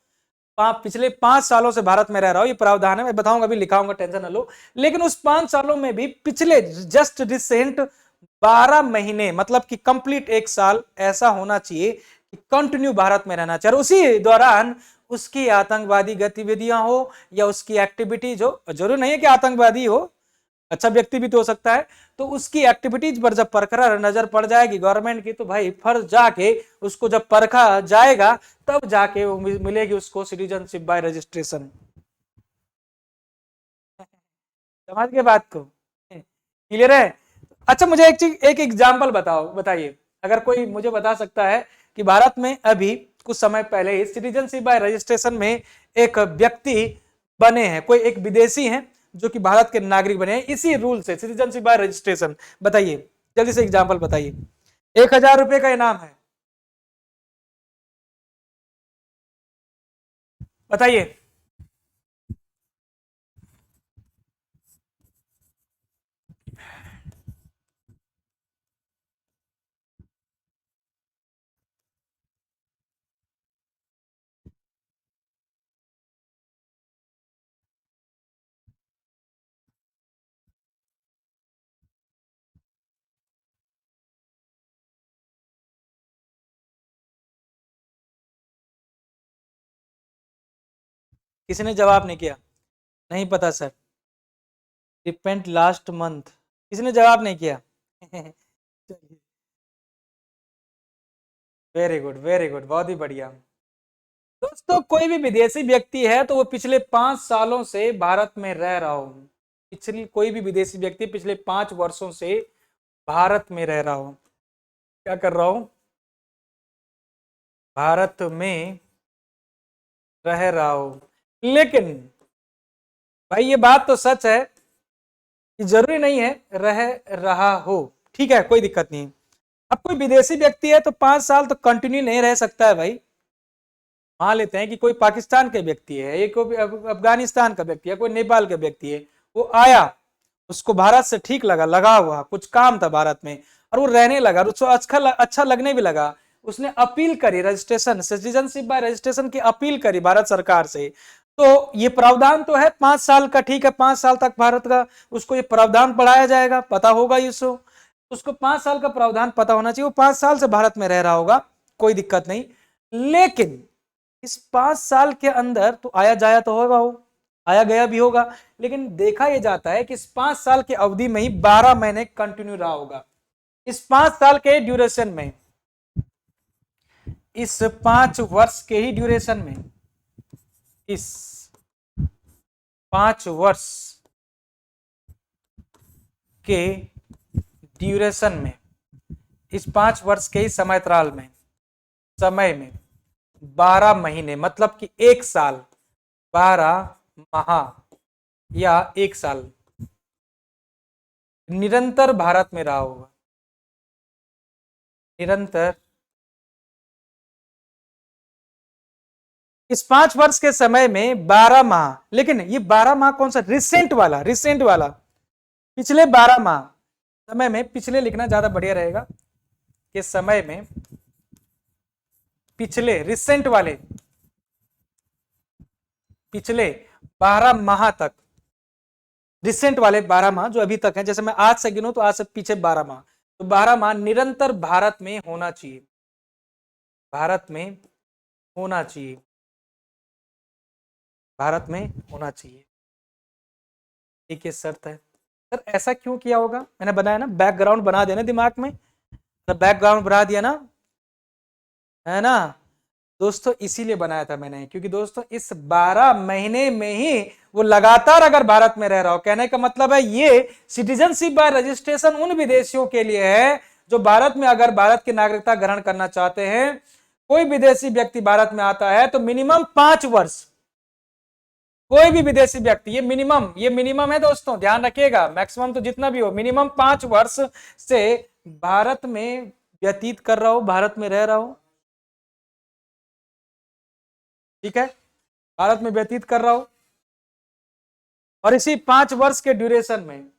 पिछले 5 सालों से भारत में रह रहा हो, ये प्रावधान है, मैं बताऊंगा, अभी लिखाऊंगा, टेंशन न लो। लेकिन उस 5 सालों में भी पिछले जस्ट रिसेंट 12 महीने, मतलब कि कंप्लीट 1 साल ऐसा होना चाहिए कि कंटिन्यू भारत में रहना चाहिए, और उसी दौरान उसकी आतंकवादी गतिविधियां हो या उसकी एक्टिविटीज हो, जरूर नहीं है कि आतंकवादी हो, अच्छा व्यक्ति भी तो हो सकता है, तो उसकी एक्टिविटीज पर जब परखा नजर पड़ जाएगी गवर्नमेंट की, तो भाई फर्ज जाके उसको जब परखा जाएगा तब जाके वो मिलेगी उसको सिटीजनशिप बाय रजिस्ट्रेशन। समझ गए बात को, क्लियर है? अच्छा, मुझे एक चीज, एक एग्जाम्पल बताइए, अगर कोई मुझे बता सकता है कि भारत में अभी कुछ समय पहले ही सिटीजनशिप बाय रजिस्ट्रेशन में एक व्यक्ति बने हैं, कोई एक विदेशी हैं जो कि भारत के नागरिक बने हैं इसी रूल से, सिटीजनशिप बाय रजिस्ट्रेशन, बताइए जल्दी से एग्जाम्पल बताइए, 1,000 रुपए का इनाम है, बताइए। किसी ने जवाब नहीं किया? नहीं पता सर, रिपेंट लास्ट मंथ, किसी ने जवाब नहीं किया वेरी गुड वेरी गुड, बहुत ही बढ़िया। दोस्तों, कोई भी विदेशी व्यक्ति है तो वो पिछले 5 सालों से भारत में रह रहा हो, पिछली कोई भी विदेशी व्यक्ति पिछले 5 वर्षों से भारत में रह रहा हो, क्या कर रहा हो, भारत में रह रहा हो। लेकिन भाई ये बात तो सच है कि जरूरी नहीं है रह रहा हो, ठीक है, कोई दिक्कत नहीं। अब कोई विदेशी व्यक्ति है तो 5 साल तो कंटिन्यू नहीं रह सकता है भाई, मान लेते हैं कि कोई पाकिस्तान के व्यक्ति है, एक कोई अफगानिस्तान का व्यक्ति है, कोई नेपाल का व्यक्ति है, वो आया, उसको भारत से ठीक लगा, लगा हुआ कुछ काम था भारत में, और वो रहने लगा, उसको अच्छा लगने भी लगा, उसने अपील करी रजिस्ट्रेशन, सिटीजनशिप बाय रजिस्ट्रेशन की अपील करी भारत सरकार से। तो ये प्रावधान तो है 5 साल का, ठीक है, 5 साल तक भारत का उसको ये प्रावधान बढ़ाया जाएगा, पता होगा इसको, उसको 5 साल का प्रावधान पता होना चाहिए, वो 5 साल से भारत में रह रहा होगा, कोई दिक्कत नहीं। लेकिन इस 5 साल के अंदर तो आया जाया तो होगा, हो आया गया भी होगा, लेकिन देखा यह जाता है कि इस 5 साल की अवधि में ही 12 महीने कंटिन्यू रहा होगा। इस 5 साल के ड्यूरेशन में, इस 5 वर्ष के ही ड्यूरेशन में, इस 5 वर्ष के ड्यूरेशन में, इस 5 वर्ष के ही समय में 12 महीने, मतलब कि 1 साल, 12 माह या 1 साल निरंतर भारत में रहा होगा, निरंतर। इस 5 वर्ष के समय में 12 माह, लेकिन ये 12 माह कौन सा, रिसेंट वाला, रिसेंट वाला, पिछले 12 माह समय में, पिछले लिखना ज्यादा बढ़िया रहेगा, के समय में पिछले, रिसेंट वाले पिछले 12 माह तक, रिसेंट वाले 12 माह जो अभी तक है, जैसे मैं आज से गिनूं तो आज से पीछे 12 माह, तो 12 माह निरंतर भारत में होना चाहिए, भारत में होना चाहिए, भारत में होना चाहिए, एक ये शर्त है। सर ऐसा क्यों किया होगा, मैंने बनाया ना, बैकग्राउंड बना देना दिमाग में, तो बैकग्राउंड बना दिया ना, है ना दोस्तों, इसीलिए बनाया था मैंने, क्योंकि दोस्तों इस 12 महीने में ही वो लगातार अगर भारत में रह रहा हो, कहने का मतलब है ये सिटीजनशिप बाय रजिस्ट्रेशन उन विदेशियों के लिए है जो भारत में अगर भारत की नागरिकता ग्रहण करना चाहते हैं। कोई विदेशी व्यक्ति भारत में आता है तो मिनिमम 5 वर्ष, कोई भी विदेशी व्यक्ति, ये मिनिमम है दोस्तों, ध्यान रखिएगा, मैक्सिमम तो जितना भी हो, मिनिमम 5 वर्ष से भारत में व्यतीत कर रहा हो, भारत में रह रहा हो, ठीक है, भारत में व्यतीत कर रहा हो, और इसी 5 वर्ष के ड्यूरेशन में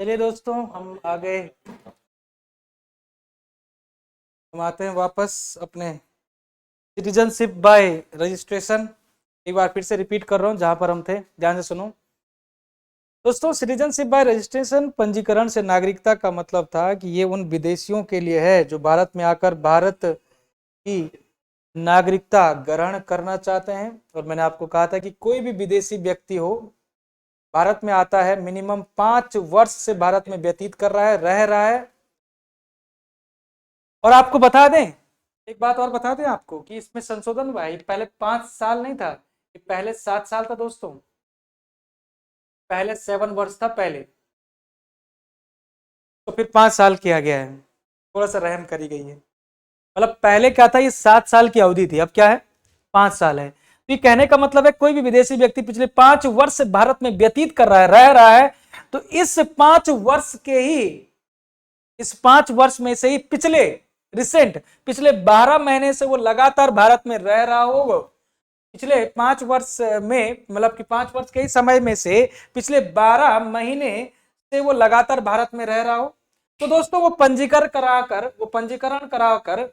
चलिए दोस्तों, हम आगे हम आते हैं वापस अपने सिटीजनशिप बाय रजिस्ट्रेशन। एक बार फिर से रिपीट कर रहा हूँ, जहां पर हम थे ध्यान से सुनो दोस्तों। सिटीजनशिप बाय रजिस्ट्रेशन पंजीकरण से नागरिकता का मतलब था कि ये उन विदेशियों के लिए है जो भारत में आकर भारत की नागरिकता ग्रहण करना चाहते हैं। और मैंने आपको कहा था कि कोई भी विदेशी व्यक्ति हो, भारत में आता है, मिनिमम 5 वर्ष से भारत में व्यतीत कर रहा है, रह रहा है। और आपको बता दें, एक बात और बता दें आपको कि इसमें संशोधन हुआ है। पहले 5 साल नहीं था, पहले 7 साल था दोस्तों। पहले 7 वर्ष था पहले, तो फिर 5 साल किया गया है। थोड़ा सा रहम करी गई है। मतलब पहले क्या था, ये 7 साल की अवधि थी, अब क्या है 5 साल है। तो ये कहने का मतलब है कोई भी विदेशी व्यक्ति पिछले 5 वर्ष से भारत में व्यतीत कर रहा है, रह रहा है, तो इस 5 वर्ष के ही, इस 5 वर्ष में से ही पिछले 12 महीने से वो लगातार भारत में रह रहा हो। पिछले 5 वर्ष में, मतलब कि 5 वर्ष के ही समय में से पिछले 12 महीने से वो लगातार भारत में रह रहा हो, तो दोस्तों वो पंजीकरण कराकर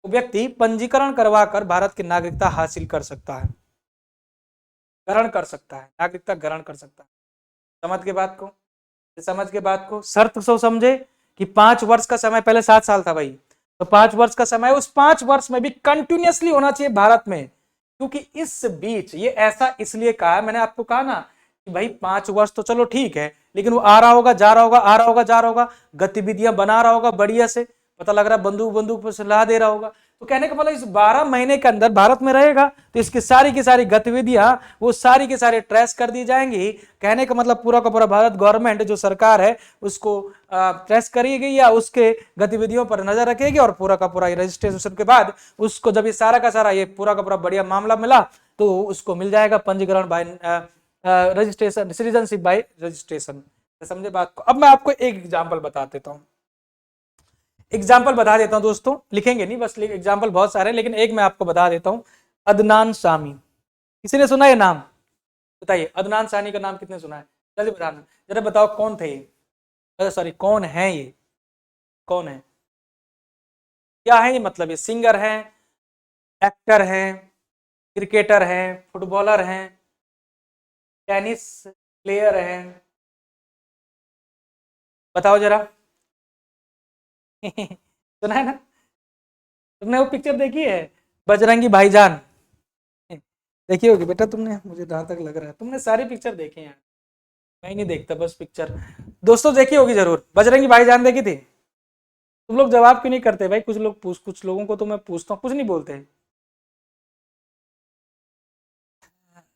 व्यक्ति पंजीकरण करवाकर भारत की नागरिकता हासिल कर सकता है, ग्रहण कर सकता है, नागरिकता ग्रहण कर सकता है। समझ के बात को, शर्त सो समझे कि 5 वर्ष का समय, पहले 7 साल था भाई, तो 5 वर्ष का समय, उस 5 वर्ष में भी कंटिन्यूअसली होना चाहिए भारत में। क्योंकि इस बीच ये ऐसा इसलिए कहा, मैंने आपको कहा ना कि भाई 5 वर्ष तो चलो ठीक है, लेकिन वो आ रहा होगा, जा रहा होगा, आ रहा होगा, जा रहा होगा, गतिविधियां बना रहा होगा बढ़िया से, पता लग रहा है बंदूक पर सलाह दे रहा होगा। तो कहने का मतलब इस 12 महीने के अंदर भारत में रहेगा तो इसकी सारी की सारी गतिविधियां, वो सारी के सारे ट्रेस कर दी जाएंगी। कहने का मतलब पूरा का पूरा भारत गवर्नमेंट, जो सरकार है, उसको ट्रेस करेगी या उसके गतिविधियों पर नजर रखेगी, और पूरा का पूरा रजिस्ट्रेशन के बाद उसको जब ये सारा का सारा ये पूरा का पूरा बढ़िया मामला मिला, तो उसको मिल जाएगा पंजीकरण bye registration, citizenship by registration. समझे बात को। अब मैं आपको एक एग्जाम्पल बता देता हूँ, दोस्तों, लिखेंगे नहीं, बस एग्जाम्पल बहुत सारे, लेकिन एक मैं आपको बता देता हूं। अदनान सामी, किसी ने सुना है नाम? बताइए, अदनान सामी का नाम कितने सुना है? जल्दी बताना, जरा बताओ कौन थे ये, सॉरी कौन है ये, कौन है, क्या है ये? मतलब ये सिंगर हैं, एक्टर हैं, क्रिकेटर हैं, फुटबॉलर हैं, टेनिस प्लेयर हैं, बताओ जरा। सुना है ना? तुमने वो पिक्चर देखी है, बजरंगी भाईजान? देखी होगी बेटा तुमने, मुझे जहां तक लग रहा है तुमने सारी पिक्चर देखी हैं। मैं ही नहीं देखता बस पिक्चर। दोस्तों देखी होगी जरूर, बजरंगी भाईजान देखी थी? तुम लोग जवाब क्यों नहीं करते भाई? कुछ लोगों को तो मैं पूछता हूँ, कुछ नहीं बोलते।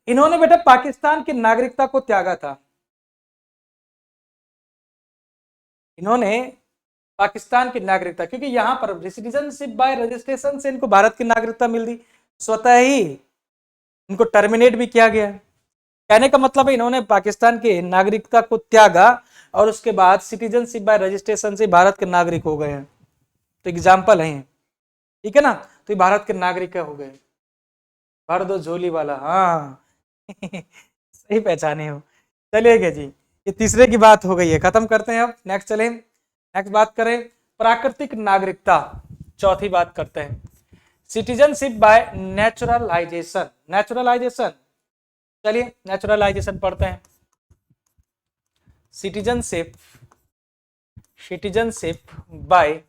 इन्होंने बेटा पाकिस्तान की नागरिकता को त्यागा था। इन्होंने पाकिस्तान की नागरिकता, क्योंकि यहां पर सिटीजनशिप बाय रजिस्ट्रेशन से इनको भारत की नागरिकता मिल गई, स्वतः ही इनको टर्मिनेट भी किया गया। कहने का मतलब है इन्होंने पाकिस्तान की नागरिकता को त्यागा और उसके बाद सिटीजनशिप बाय रजिस्ट्रेशन से भारत के नागरिक हो गए हैं। तो एग्जाम्पल है, ठीक है ना? तो ये भारत के नागरिक हो गए। भर दो झोली वाला, हाँ। सही पहचाने हो। चलिए जी, ये तीसरे की बात हो गई है, खत्म करते हैं। अब नेक्स्ट चलें, नेक्स्ट बात करें प्राकृतिक नागरिकता। चौथी बात करते हैं सिटीजनशिप बाय नेचुरलाइजेशन। नेचुरलाइजेशन, चलिए नेचुरलाइजेशन पढ़ते हैं। Citizenship by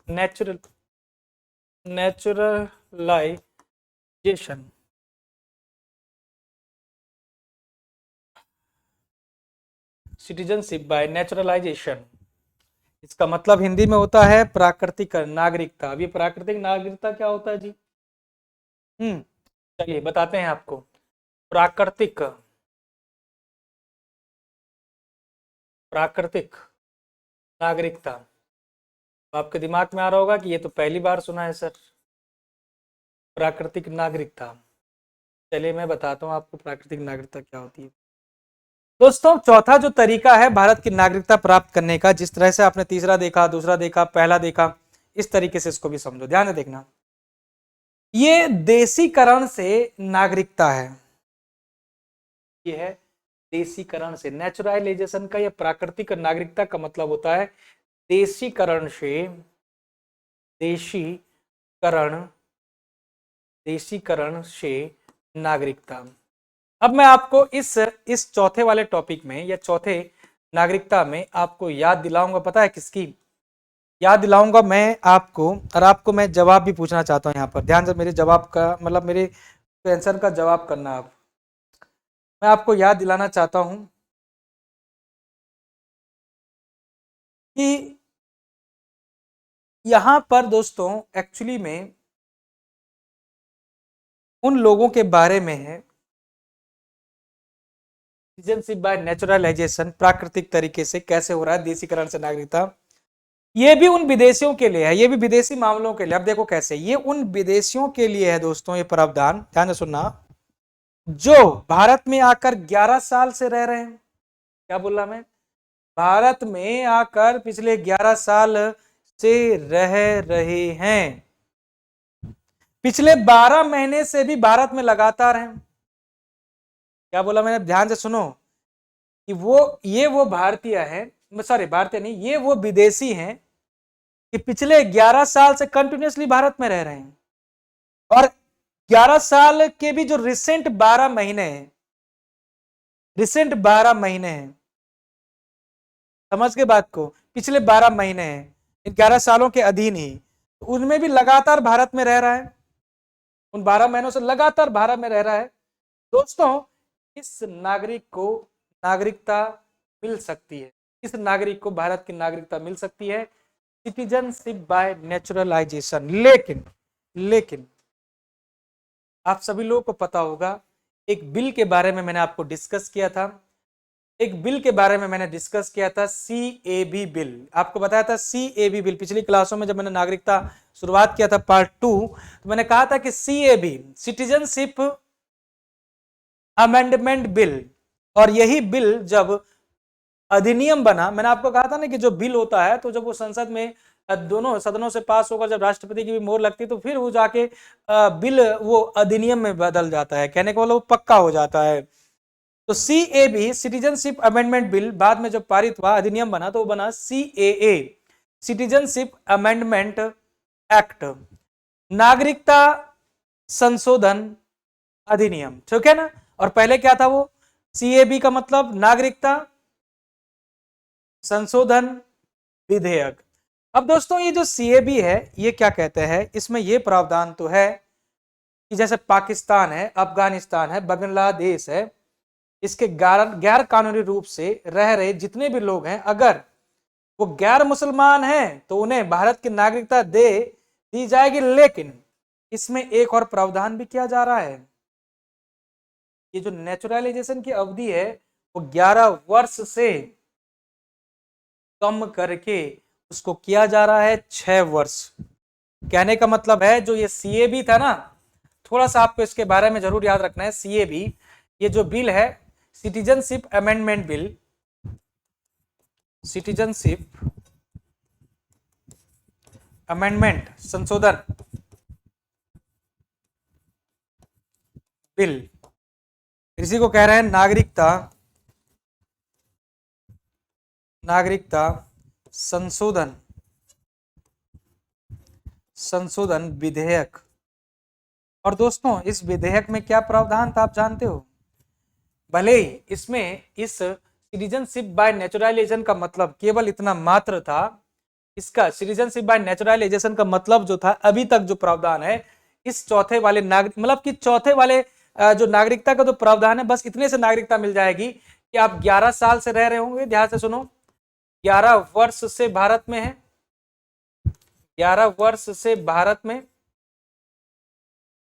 naturalisation. Citizenship by naturalisation, इसका मतलब हिंदी में होता है प्राकृतिक नागरिकता। अभी प्राकृतिक नागरिकता क्या होता है जी? चलिए बताते हैं आपको। प्राकृतिक नागरिकता, आपके दिमाग में आ रहा होगा कि ये तो पहली बार सुना है सर, प्राकृतिक नागरिकता। चलिए मैं बताता हूँ आपको प्राकृतिक नागरिकता क्या होती है। दोस्तों चौथा जो तरीका है भारत की नागरिकता प्राप्त करने का, जिस तरह से आपने तीसरा देखा, दूसरा देखा, पहला देखा, इस तरीके से इसको भी समझो, ध्यान से देखना। ये देशीकरण से नागरिकता है, ये है देशीकरण से। नेचुरलाइजेशन का या प्राकृतिक नागरिकता का मतलब होता है देशीकरण से, देशीकरण, देशीकरण से नागरिकता। अब मैं आपको इस चौथे वाले टॉपिक में या चौथे नागरिकता में आपको याद दिलाऊंगा, पता है किसकी याद दिलाऊंगा मैं आपको, और आपको मैं जवाब भी पूछना चाहता हूं। यहाँ पर ध्यान से मेरे जवाब का मतलब मेरे आंसर का जवाब करना। आप मैं आपको याद दिलाना चाहता हूं कि यहां पर दोस्तों एक्चुअली में उन लोगों के बारे में है, सिटीजनशिप बाय नेचुरलाइजेशन प्राकृतिक तरीके से कैसे हो रहा है देशीकरण से नागरिकता। ये भी उन विदेशियों के लिए है, ये भी विदेशी मामलों के लिए। अब देखो कैसे, ये उन विदेशियों के लिए है दोस्तों ये प्रावधान, ध्यान से सुनना, जो भारत में आकर 11 साल से रह रहे हैं। क्या बोला मैं? भारत में आकर पिछले 11 साल से रह रहे हैं, पिछले 12 महीने से भी भारत में लगातार हैं। क्या बोला मैंने? ध्यान से सुनो कि वो भारतीय हैं, सॉरी भारतीय नहीं, ये वो विदेशी हैं कि पिछले 11 साल से कंटिन्यूअसली भारत में रह रहे हैं, और 11 साल के भी जो रिसेंट 12 महीने हैं, रिसेंट 12 महीने हैं, समझ के बात को, पिछले 12 महीने हैं इन 11 सालों के अधीन ही, उनमें भी लगातार भारत में रह रहा है, उन 12 महीनों से लगातार भारत में रह रहा है। दोस्तों इस नागरिक को नागरिकता मिल सकती है, इस नागरिक को भारत की नागरिकता मिल सकती है सिटीजनशिप बाय नेचुरलाइजेशन। लेकिन आप सभी लोगों को पता होगा, एक बिल के बारे में मैंने आपको डिस्कस किया था, एक बिल के बारे में मैंने डिस्कस किया था, CAB बिल। आपको बताया था CAB बिल पिछली क्लासों में, जब मैंने नागरिकता शुरुआत किया था पार्ट 2, तो मैंने कहा था कि CAB सिटीजनशिप अमेंडमेंट बिल, और यही बिल जब अधिनियम बना, मैंने आपको कहा था ना कि जो बिल होता है तो जब वो संसद में दोनों सदनों से पास होकर जब राष्ट्रपति की भी मोहर लगती है तो फिर वो जाके बिल वो अधिनियम में बदल जाता है, कहने का मतलब वो पक्का हो जाता है। तो CAB सिटीजनशिप अमेंडमेंट बिल बाद में जब पारित हुआ, अधिनियम बना, तो वो बना CAA सिटीजनशिप अमेंडमेंट एक्ट, नागरिकता संशोधन अधिनियम, ठीक है ना। और पहले क्या था वो? CAB का मतलब नागरिकता संशोधन विधेयक। अब दोस्तों ये जो CAB है ये क्या कहते हैं, इसमें ये प्रावधान तो है कि जैसे पाकिस्तान है, अफगानिस्तान है, बांग्लादेश है, इसके गैर कानूनी रूप से रह रहे जितने भी लोग हैं, अगर वो गैर मुसलमान हैं तो उन्हें भारत की नागरिकता दी जाएगी। लेकिन इसमें एक और प्रावधान भी किया जा रहा है, ये जो नेचुरलाइजेशन की अवधि है वो 11 वर्ष से कम करके उसको किया जा रहा है 6 वर्ष। कहने का मतलब है जो ये CAB था ना, थोड़ा सा आपको इसके बारे में जरूर याद रखना है। CAB ये जो बिल है, citizenship amendment bill, citizenship amendment संशोधन बिल, इसी को कह रहे हैं नागरिकता संशोधन विधेयक। और दोस्तों इस विधेयक में क्या प्रावधान था आप जानते हो? भले ही इसमें इस सिटीजनशिप बाय नेचुरलाइजेशन का मतलब केवल इतना मात्र था, इसका सिटीजनशिप बाय नेचुरलाइजेशन का मतलब जो था, अभी तक जो प्रावधान है इस चौथे वाले नागरिक मतलब कि चौथे वाले जो नागरिकता का जो प्रावधान है, बस इतने से नागरिकता मिल जाएगी कि आप 11 साल से रह रहे होंगे, ध्यान से सुनो, 11 वर्ष से भारत में है, 11 वर्ष से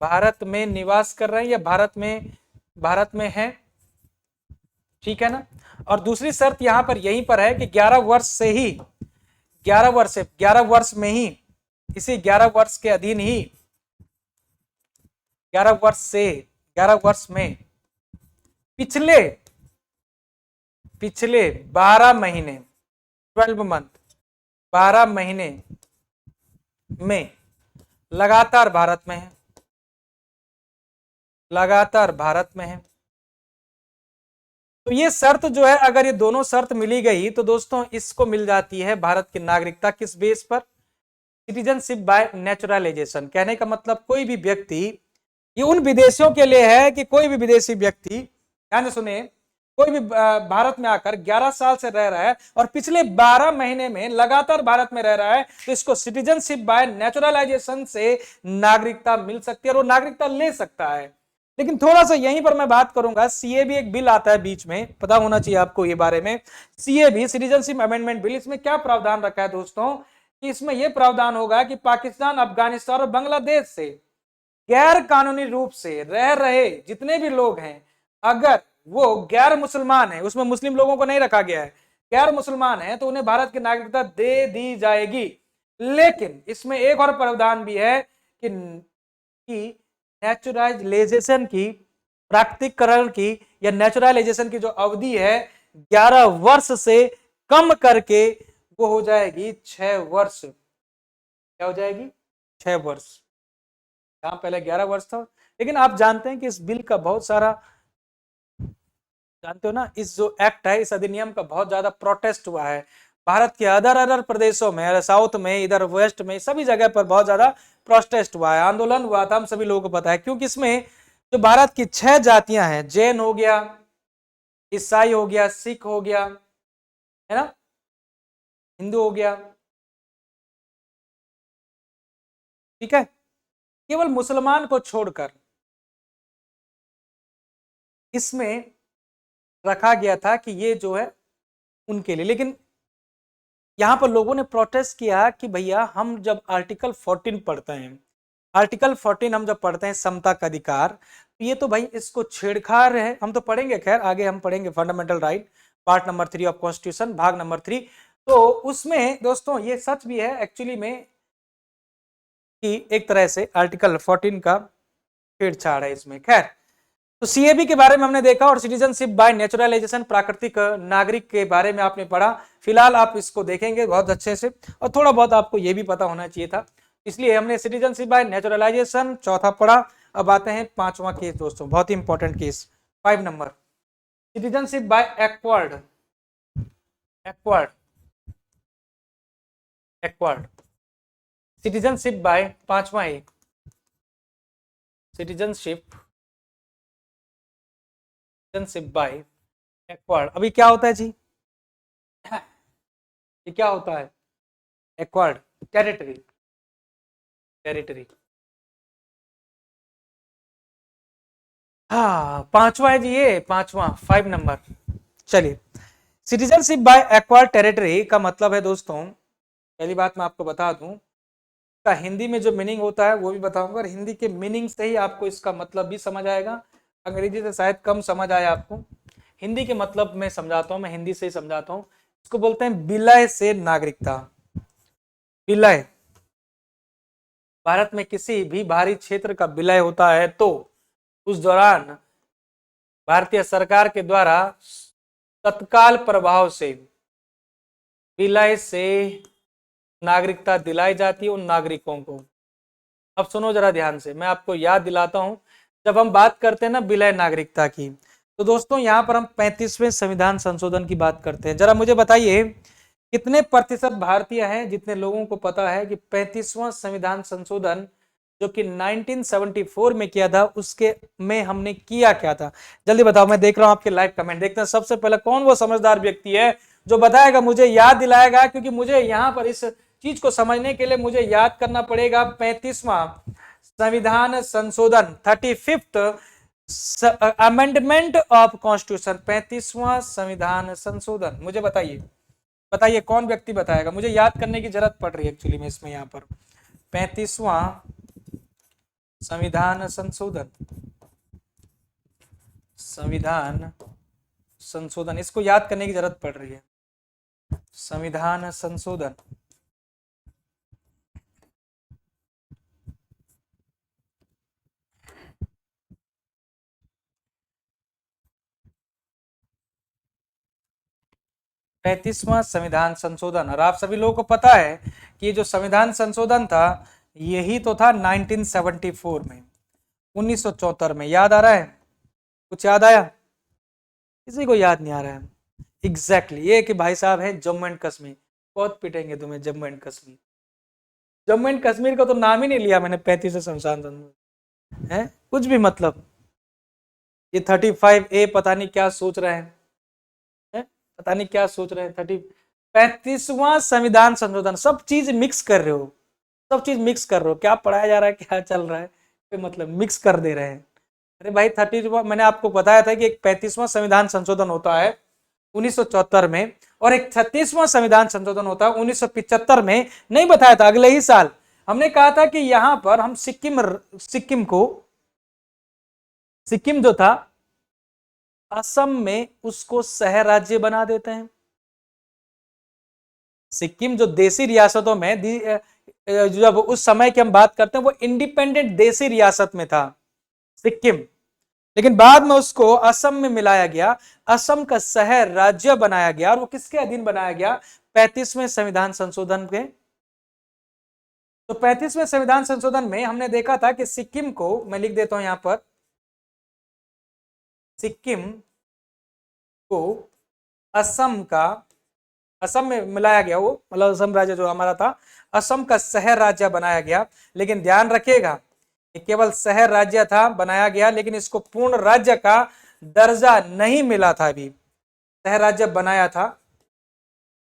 भारत में निवास कर रहे हैं या भारत में है, ठीक है ना। और दूसरी शर्त यहां पर यहीं पर है कि 11 वर्ष में ही, इसी 11 वर्ष के अधीन ही, 11 वर्ष में पिछले 12 महीने 12 मंथ 12 महीने में लगातार भारत में है, लगातार भारत में है, तो ये शर्त जो है, अगर ये दोनों शर्त मिली गई तो दोस्तों इसको मिल जाती है भारत की नागरिकता। किस बेस पर? Citizenship by naturalisation. कहने का मतलब कोई भी व्यक्ति, ये उन विदेशियों के लिए है कि कोई भी विदेशी व्यक्ति, ध्यान से सुने, कोई भी भारत में आकर 11 साल से रह रहा है और पिछले 12 महीने में लगातार भारत में रह रहा है, तो इसको सिटीजनशिप बाय नेचुरलाइजेशन से नागरिकता मिल सकती है और वो नागरिकता ले सकता है। लेकिन थोड़ा सा यहीं पर मैं बात करूंगा, सीएबी एक बिल आता है बीच में, पता होना चाहिए आपको ये बारे में। सीएबी, सिटीजनशिप अमेंडमेंट बिल, इसमें क्या प्रावधान रखा है दोस्तों कि इसमें यह प्रावधान होगा कि पाकिस्तान, अफगानिस्तान और बांग्लादेश से गैर कानूनी रूप से रह रहे जितने भी लोग हैं, अगर वो गैर मुसलमान है, उसमें मुस्लिम लोगों को नहीं रखा गया है, गैर मुसलमान है, तो उन्हें भारत की नागरिकता दे दी जाएगी। लेकिन इसमें एक और प्रावधान भी है कि नेचुरलाइजेशन की, प्राकृतिकरण की या नेचुरलाइजेशन की जो अवधि है 11 वर्ष से कम करके वो हो जाएगी 6 वर्ष। क्या हो जाएगी? 6 वर्ष। यहां पहले 11 वर्ष था। लेकिन आप जानते हैं कि इस बिल का बहुत सारा, जानते हो ना, इस जो एक्ट है, इस अधिनियम का बहुत ज्यादा प्रोटेस्ट हुआ है भारत के अदर अदर प्रदेशों में, साउथ में, इधर वेस्ट में, सभी जगह पर बहुत ज्यादा प्रोटेस्ट हुआ है, आंदोलन हुआ था, हम सभी लोगों को पता है। क्योंकि इसमें जो भारत की 6 जातियां हैं, जैन हो गया, ईसाई हो गया, सिख हो गया, है ना, हिंदू हो गया, ठीक है, केवल मुसलमान को छोड़कर इसमें रखा गया था कि ये जो है उनके लिए। लेकिन यहां पर लोगों ने प्रोटेस्ट किया कि भैया हम जब आर्टिकल 14 पढ़ते हैं, आर्टिकल 14 हम जब पढ़ते हैं समता का अधिकार, तो ये तो भाई इसको छेड़छाड़ है। हम तो पढ़ेंगे, खैर आगे हम पढ़ेंगे fundamental right, part number 3 of constitution, भाग नंबर 3। तो उसमें दोस्तों ये सच भी है एक्चुअली में कि एक तरह से आर्टिकल 14 का छेड़छाड़ है इसमें। खैर, तो सीएबी के बारे में हमने देखा और सिटीजनशिप बाय नेचुरलाइजेशन, प्राकृतिक नागरिक के बारे में आपने पढ़ा। फिलहाल आप इसको देखेंगे बहुत अच्छे से, और थोड़ा बहुत आपको यह भी पता होना चाहिए था, इसलिए हमने सिटीजनशिप बाय नेचुरलाइजेशन चौथा पढ़ा। अब आते हैं 5वां केस दोस्तों, बहुत ही important case, 5 number, citizenship by acquired. Acquired, acquired citizenship by, 5वां है सिटीजनशिप बाय एक्वायर्ड। अभी क्या होता है जी? ये क्या होता है? Acquired territory, territory. हाँ, 5वां है जी, ये 5वां, 5 नंबर। चलिए, सिटीजनशिप बाय एक्वायर्ड टेरिटरी का मतलब है दोस्तों, पहली बात मैं आपको बता दूं, का हिंदी में जो मीनिंग होता है वो भी बताऊंगा, और हिंदी के मीनिंग से ही आपको इसका मतलब भी समझ आएगा। अंग्रेजी से शायद कम समझ आए आपको, हिंदी के मतलब मैं समझाता हूँ, मैं हिंदी से ही समझाता हूँ। इसको बोलते हैं विलय से नागरिकता। विलय, भारत में किसी भी बाहरी क्षेत्र का विलय होता है तो उस दौरान भारतीय सरकार के द्वारा तत्काल प्रभाव से विलय से नागरिकता दिलाई जाती है उन नागरिकों को। अब सुनो जरा ध्यान से, मैं आपको याद दिलाता हूं, जब हम बात करते हैं ना विलय नागरिकता की, तो दोस्तों यहां पर हम 35वें संविधान संशोधन की बात करते हैं। जरा मुझे बताइए कितने प्रतिशत भारतीय हैं जितने लोगों को पता है कि 35वां संविधान संशोधन जो कि 1974 में किया था, उसके में हमने किया क्या था? जल्दी बताओ, मैं देख रहा हूं आपके लाइव कमेंट। देखते हैं सबसे पहले कौन वो समझदार व्यक्ति है जो बताएगा, मुझे याद दिलाएगा, क्योंकि मुझे यहां पर इस चीज को समझने के लिए मुझे याद करना पड़ेगा 35वां संविधान संशोधन, 35th अमेंडमेंट ऑफ कॉन्स्टिट्यूशन, 35वां संविधान संशोधन। मुझे बताइए, बताइए कौन व्यक्ति बताएगा, मुझे याद करने की जरूरत पड़ रही है एक्चुअली में इसमें। यहाँ पर 35वां संविधान संशोधन, संविधान संशोधन, इसको याद करने की जरूरत पड़ रही है। संविधान संशोधन, पैंतीसवां संविधान संशोधन। और आप सभी लोगों को पता है कि जो संविधान संशोधन था यही तो था 1974 में, 1974 में। याद आ रहा है? कुछ याद आया? किसी को याद नहीं आ रहा है। एग्जैक्टली ये कि भाई साहब है जम्मू एंड कश्मीर, बहुत पिटेंगे तुम्हें जम्मू एंड कश्मीर। जम्मू एंड कश्मीर का तो नाम ही नहीं लिया मैंने 35 संशोधन है, कुछ भी मतलब। ये 35A पता नहीं क्या सोच रहे हैं, पता नहीं क्या सोच रहे हैं। 35वां संविधान संशोधन, सब चीज मिक्स कर रहे हो, सब चीज मिक्स कर रहे हो, क्या पढ़ाया जा रहा है क्या चल रहा है, मतलब मिक्स कर दे रहे हैं। अरे भाई 30, मैंने आपको बताया था कि एक 35वां संविधान संशोधन होता है 1974 में, और एक 36वां संविधान संशोधन होता है 1975 में। नहीं बताया था, अगले ही साल हमने कहा था कि यहां पर हम सिक्किम जो था असम में उसको शहर राज्य बना देते हैं। सिक्किम जो देसी रियासतों में जब उस समय की हम बात करते हैं वो इंडिपेंडेंट देसी रियासत में था सिक्किम, लेकिन बाद में उसको असम में मिलाया गया, असम का शहर राज्य बनाया गया, और वो किसके अधीन बनाया गया? 35वें संविधान संशोधन के। तो 35वें संविधान संशोधन में हमने देखा था कि सिक्किम को, मैं लिख देता हूं यहां पर, सिक्किम को असम में मिलाया गया, वो मतलब असम राज्य जो हमारा था, असम का शहर राज्य बनाया गया। लेकिन ध्यान रखिएगा केवल शहर राज्य था बनाया गया, लेकिन इसको पूर्ण राज्य का दर्जा नहीं मिला था। अभी शहर राज्य बनाया था,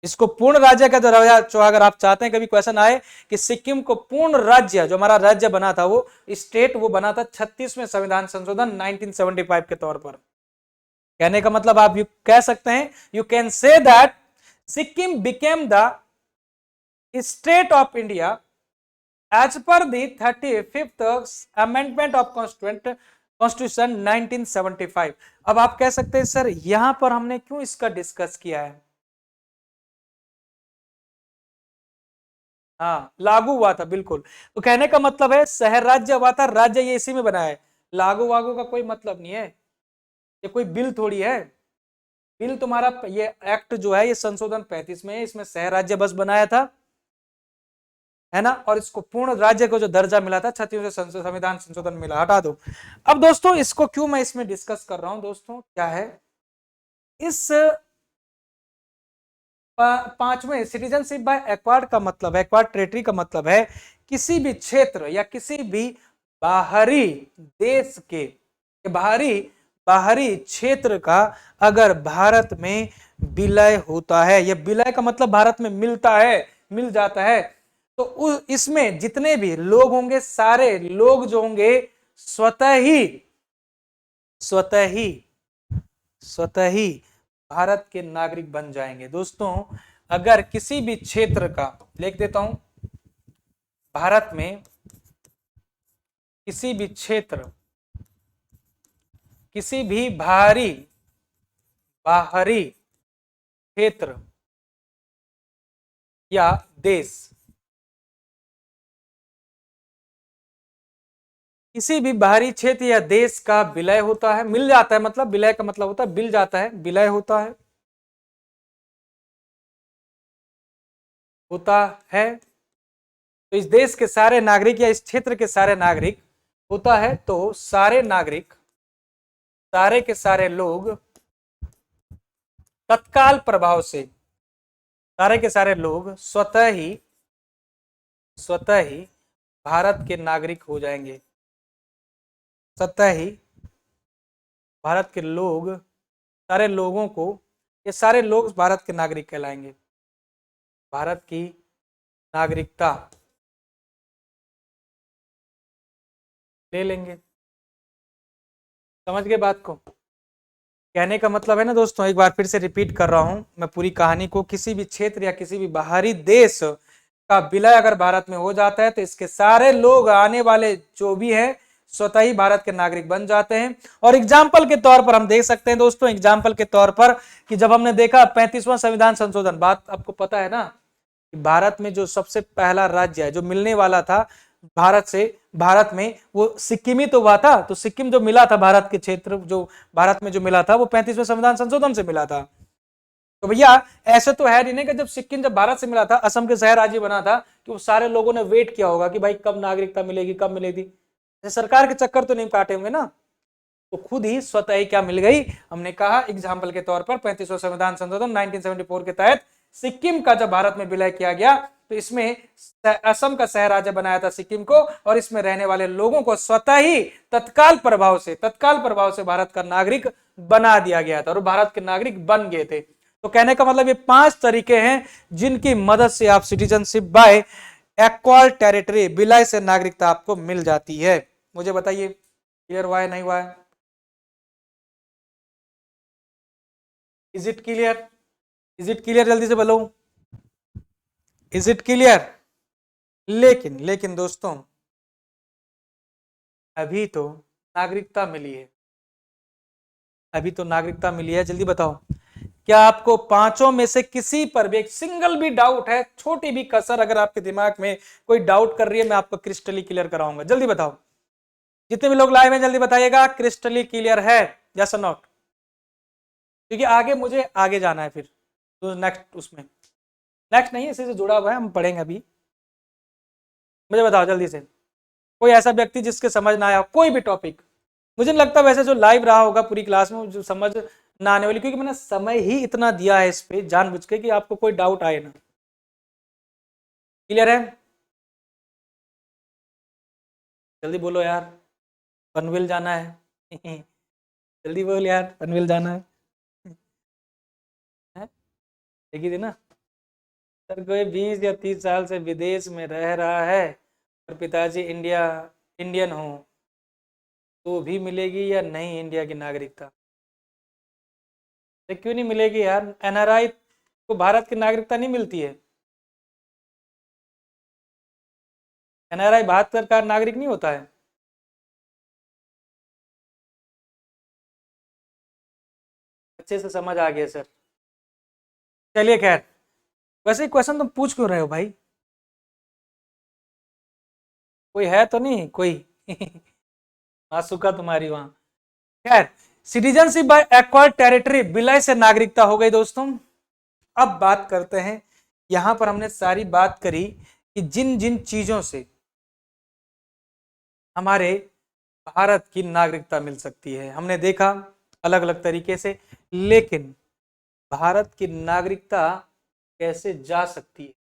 इसको पूर्ण राज्य का दर्जा, जो अगर आप चाहते हैं कभी क्वेश्चन आए कि सिक्किम को पूर्ण राज्य, जो हमारा राज्य बना था वो स्टेट, वो बना था 36वें संविधान संशोधन 1975 के तौर पर। कहने का मतलब आप कह सकते हैं, you can say that Sikkim became the state of India as per the 35th amendment of constitution 1975। अब आप कह सकते हैं सर यहां पर हमने क्यों इसका डिस्कस किया है? हाँ लागू हुआ था, बिल्कुल। तो कहने का मतलब है शहर राज्य हुआ था, राज्य ये इसी में बना है, लागू वागू का कोई मतलब नहीं है, ये कोई बिल थोड़ी है। बिल तुम्हारा ये एक्ट जो है ये संशोधन 35 में है, इसमें शहर राज्य बस बनाया था, है ना, और इसको पूर्ण राज्य को जो दर्जा मिला था 36वें संविधान संशोधन मिला, हटा दो। अब दोस्तों इसको क्यों मैं इसमें डिस्कस कर रहा हूं दोस्तों, क्या है इस 5वें सिटीजनशिप बाय एक्वायर्ड का मतलब है, एक्वायर्ड टेरिटरी का मतलब है किसी भी क्षेत्र या किसी भी बाहरी देश के बाहरी क्षेत्र का अगर भारत में विलय होता है, या विलय का मतलब भारत में मिलता है, मिल जाता है, तो इसमें जितने भी लोग होंगे, सारे लोग जो होंगे स्वतः ही भारत के नागरिक बन जाएंगे। दोस्तों अगर किसी भी क्षेत्र का, लिख देता हूं, भारत में किसी भी क्षेत्र, किसी भी बाहरी क्षेत्र या देश, किसी भी बाहरी क्षेत्र या देश का विलय होता है, मिल जाता है, मतलब विलय का मतलब होता है मिल जाता है, विलय होता है तो इस देश के सारे नागरिक या इस क्षेत्र के सारे नागरिक होता है, तो सारे नागरिक, सारे के सारे लोग तत्काल प्रभाव से, सारे के सारे लोग स्वतः ही भारत के नागरिक हो जाएंगे। स्वतः ही भारत के लोग, सारे लोगों को, ये सारे लोग भारत के नागरिक कहलाएंगे, भारत की नागरिकता ले लेंगे। समझ गए बात को? कहने का मतलब है ना दोस्तों, एक बार फिर से रिपीट कर रहा हूं मैं पूरी कहानी को, किसी भी क्षेत्र या किसी भी बाहरी देश का विलय अगर भारत में हो जाता है तो इसके सारे लोग, आने वाले जो भी हैं, स्वतः ही भारत के नागरिक बन जाते हैं। और एग्जाम्पल के तौर पर हम देख सकते हैं दोस्तों, एग्जाम्पल के तौर पर कि जब हमने देखा 35वां संविधान संशोधन, बात आपको पता है ना कि भारत में जो सबसे पहला राज्य है जो मिलने वाला था भारत में, वो सिक्किम ही तो हुआ था। तो सिक्किम जो मिला था, भारत के क्षेत्र जो भारत में जो मिला था, वो 35वें संविधान संशोधन से मिला था। तो भैया ऐसे तो है नहीं कि जब सिक्किम जब भारत से मिला था, असम के शहर राज्य बना था, कि वो सारे लोगों ने वेट किया होगा कि भाई कब नागरिकता मिलेगी, कब मिलेगी। सरकार के चक्कर तो नहीं काटे होंगे ना, तो खुद ही स्वतः ही क्या मिल गई, हमने कहा एग्जाम्पल के तौर पर 35वां संविधान संशोधन 1974 के तहत सिक्किम का जब भारत में विलय किया गया तो इसमें असम का शहर राज्य बनाया था सिक्किम को, और इसमें रहने वाले लोगों को स्वतः ही तत्काल प्रभाव से भारत का नागरिक बना दिया गया था और भारत के नागरिक बन गए थे। तो कहने का मतलब ये 5 तरीके हैं जिनकी मदद से आप सिटीजनशिप बाय एक्वायर्ड टेरिटरी, विलय से नागरिकता आपको मिल जाती है। मुझे बताइए क्लियर हुआ है नहीं हुआ है? Is it clear? Is it clear? जल्दी से बोलो, इज इट क्लियर? लेकिन दोस्तों अभी तो नागरिकता मिली है, अभी तो नागरिकता मिली है, जल्दी बताओ क्या आपको पांचों में से किसी पर भी एक सिंगल भी डाउट है? छोटी भी कसर अगर आपके दिमाग में कोई डाउट कर रही है, मैं आपको क्रिस्टली क्लियर कराऊंगा। जल्दी बताओ, जितने भी लोग लाइव हैं जल्दी बताइएगा क्रिस्टली क्लियर है यस और नॉट, क्योंकि आगे मुझे आगे जाना है फिर तो नेक्स्ट, उसमें नेक्स्ट नहीं है, इसी से जुड़ा हुआ है, हम पढ़ेंगे अभी। मुझे बताओ जल्दी से, कोई ऐसा व्यक्ति जिसके समझ ना आया कोई भी टॉपिक। मुझे नहीं लगता वैसे जो लाइव रहा होगा पूरी क्लास में जो समझ ना आने वाली, क्योंकि मैंने समय ही इतना दिया है इस पे जानबूझ के कि आपको कोई डाउट आए ना। क्लियर है? जल्दी बोलो यार, पनवेल जाना है जल्दी बोल यार, पनवेल जाना है, देखी थी ना सर, कोई 20 या 30 साल से विदेश में रह रहा है और पिताजी इंडियन हो तो भी मिलेगी या नहीं इंडिया की नागरिकता? तो क्यों नहीं मिलेगी यार? एनआरआई को भारत की नागरिकता नहीं मिलती है, एनआरआई भारत का नागरिक नहीं होता है। अच्छे से समझ आ गया सर। चलिए खैर, वैसे क्वेश्चन तुम पूछ क्यों रहे हो भाई? कोई है तो नहीं कोई आसुका तुम्हारी वहां। खैर, सिटीजनशिप बाय एक्वायर्ड टेरिटरी, विलय से नागरिकता हो गई दोस्तों। अब बात करते हैं, यहां पर हमने सारी बात करी कि जिन जिन चीजों से हमारे भारत की नागरिकता मिल सकती है हमने देखा अलग अलग तरीके से, लेकिन भारत की नागरिकता कैसे जा सकती है,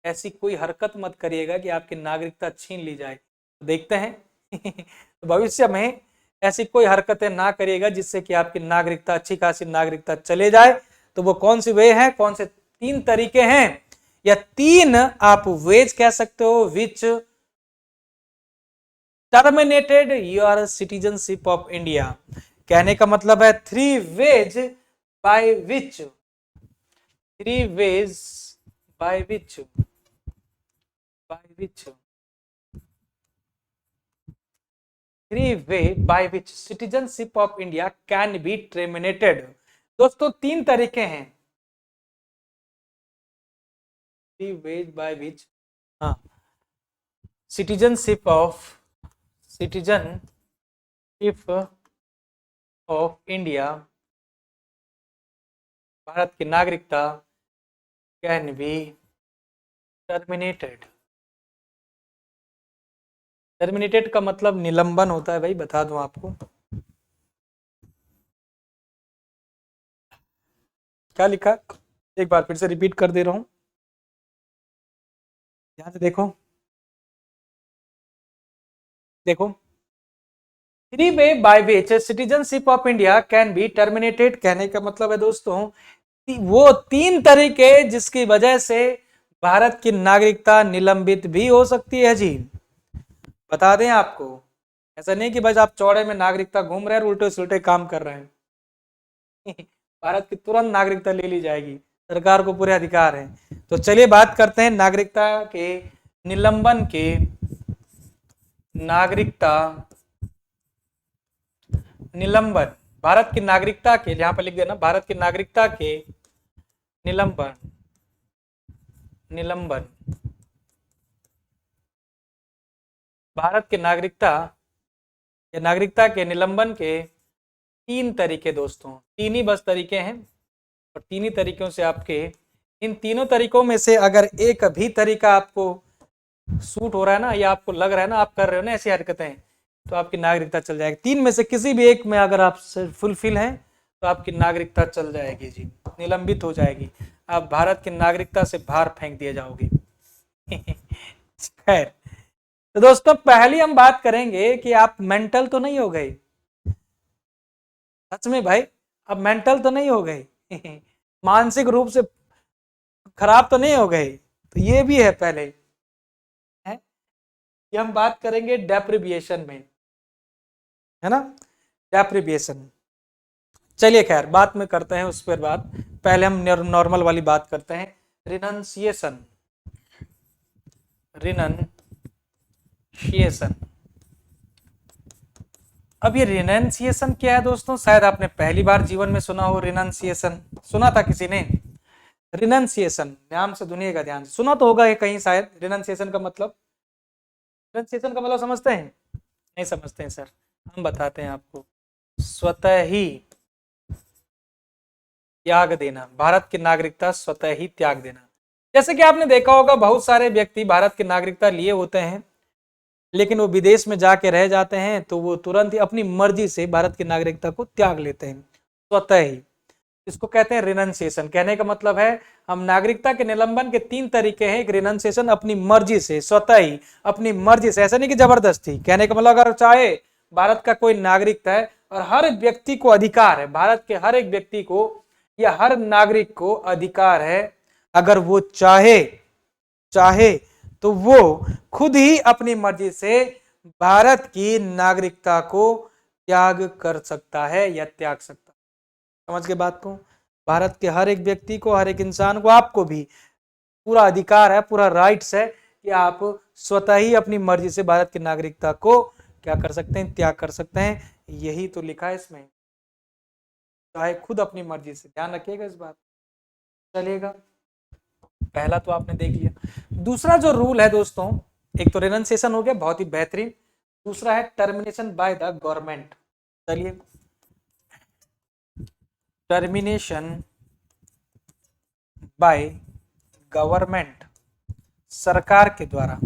ऐसी कोई हरकत मत करिएगा कि आपकी नागरिकता छीन ली जाए। तो देखते हैं तो भविष्य में ऐसी कोई हरकतें ना करिएगा जिससे कि आपकी नागरिकता, अच्छी खासी नागरिकता चले जाए। तो वो कौन सी वे है, कौन से 3 तरीके हैं, या 3 आप वेज कह सकते हो which terminated your citizenship of India. कहने का मतलब है 3 ways by which, 3 ways by which by which citizenship of India can be terminated। दोस्तों 3 तरीके हैं, 3 ways by which citizenship of India, Bharat की नागरिकता कैन बी टर्मिनेटेड। टर्मिनेटेड का मतलब निलंबन होता है भाई, बता दूं आपको। क्या लिखा, एक बार फिर से रिपीट कर दे रहा हूं, ध्यान से देखो। देखो, 3 way by which citizenship of India can be terminated, कहने का मतलब है दोस्तों वो 3 तरीके जिसकी वजह से भारत की नागरिकता निलंबित भी हो सकती है जी। बता दें आपको, ऐसा नहीं कि बस आप चौड़े में नागरिकता घूम रहे हैं, उल्टे सुलटे काम कर रहे हैं भारत की तुरंत नागरिकता ले ली जाएगी, सरकार को पूरे अधिकार हैं। तो चलिए बात करते हैं नागरिकता के निलंबन के, नागरिकता निलंबन, भारत की नागरिकता के, यहां पर लिख देना भारत की नागरिकता के निलंबन भारत की नागरिकता या नागरिकता के निलंबन के 3 तरीके दोस्तों, 3 ही बस तरीके हैं, और 3 ही तरीकों से आपके, इन तीनों तरीकों में से अगर एक भी तरीका आपको सूट हो रहा है ना, या आपको लग रहा है ना आप कर रहे हो ना ऐसी हरकतें, तो आपकी नागरिकता चल जाएगी। 3 में से किसी भी एक में अगर आप फुलफिल हैं तो आपकी नागरिकता चल जाएगी जी, निलंबित हो जाएगी, आप भारत की नागरिकता से बाहर फेंक दिए जाओगे। खैर, तो दोस्तों पहली हम बात करेंगे कि आप मेंटल तो नहीं हो गए, सच में भाई अब मेंटल तो नहीं हो गए, मानसिक रूप से खराब तो नहीं हो गए, तो ये भी है पहले, है कि हम बात करेंगे डेप्रिविएशन में, है ना, डेप्रिविएशन। चलिए खैर बात में करते हैं उस पर बात, पहले हम नॉर्मल वाली बात करते हैं, रिनंसिएशन, रिनंसिएशन। अब ये रिनंसिएशन क्या है दोस्तों, शायद आपने पहली बार जीवन में सुना हो, रिनंसिएशन सुना था किसी ने? रिनंसिएशन नाम से दुनिया का ध्यान, सुना तो होगा ये कहीं शायद। रिनंसिएशन का मतलब, रिनंसिएशन का मतलब समझते हैं? नहीं समझते हैं सर, हम बताते हैं आपको। स्वतः ही त्याग देना, भारत की नागरिकता स्वतः ही त्याग देना। जैसे कि आपने देखा होगा बहुत सारे व्यक्ति भारत की नागरिकता लिए होते हैं, लेकिन वो विदेश में जाके रह जाते हैं तो वो तुरंत ही अपनी मर्जी से भारत की नागरिकता को त्याग लेते हैं स्वतः ही। इसको कहते हैं रिनंसिएशन। कहने का मतलब है हम नागरिकता के निलंबन के 3 तरीके हैं। एक रिनंसिएशन अपनी मर्जी से, स्वतः ही अपनी मर्जी से, ऐसा नहीं कि जबरदस्ती। कहने का मतलब अगर चाहे भारत का कोई नागरिक है और हर व्यक्ति को अधिकार है, भारत के हर एक व्यक्ति को या हर नागरिक को अधिकार है, अगर वो चाहे तो वो खुद ही अपनी मर्जी से भारत की नागरिकता को त्याग कर सकता है या त्याग सकता है। समझ के बात को? भारत के हर एक व्यक्ति को, हर एक इंसान को, आपको भी पूरा अधिकार है, पूरा राइट्स है कि आप स्वतः ही अपनी मर्जी से भारत की नागरिकता को क्या कर सकते हैं, त्याग कर सकते हैं। यही तो लिखा है इसमें, चाहे खुद अपनी मर्जी से। ध्यान रखिएगा इस बात, चलेगा। पहला तो आपने देख लिया। दूसरा जो रूल है दोस्तों, एक तो रिनंसिएशन हो गया, बहुत ही बेहतरीन। दूसरा है टर्मिनेशन बाय द गवर्नमेंट। चलिए, टर्मिनेशन बाय गवर्नमेंट, सरकार के द्वारा।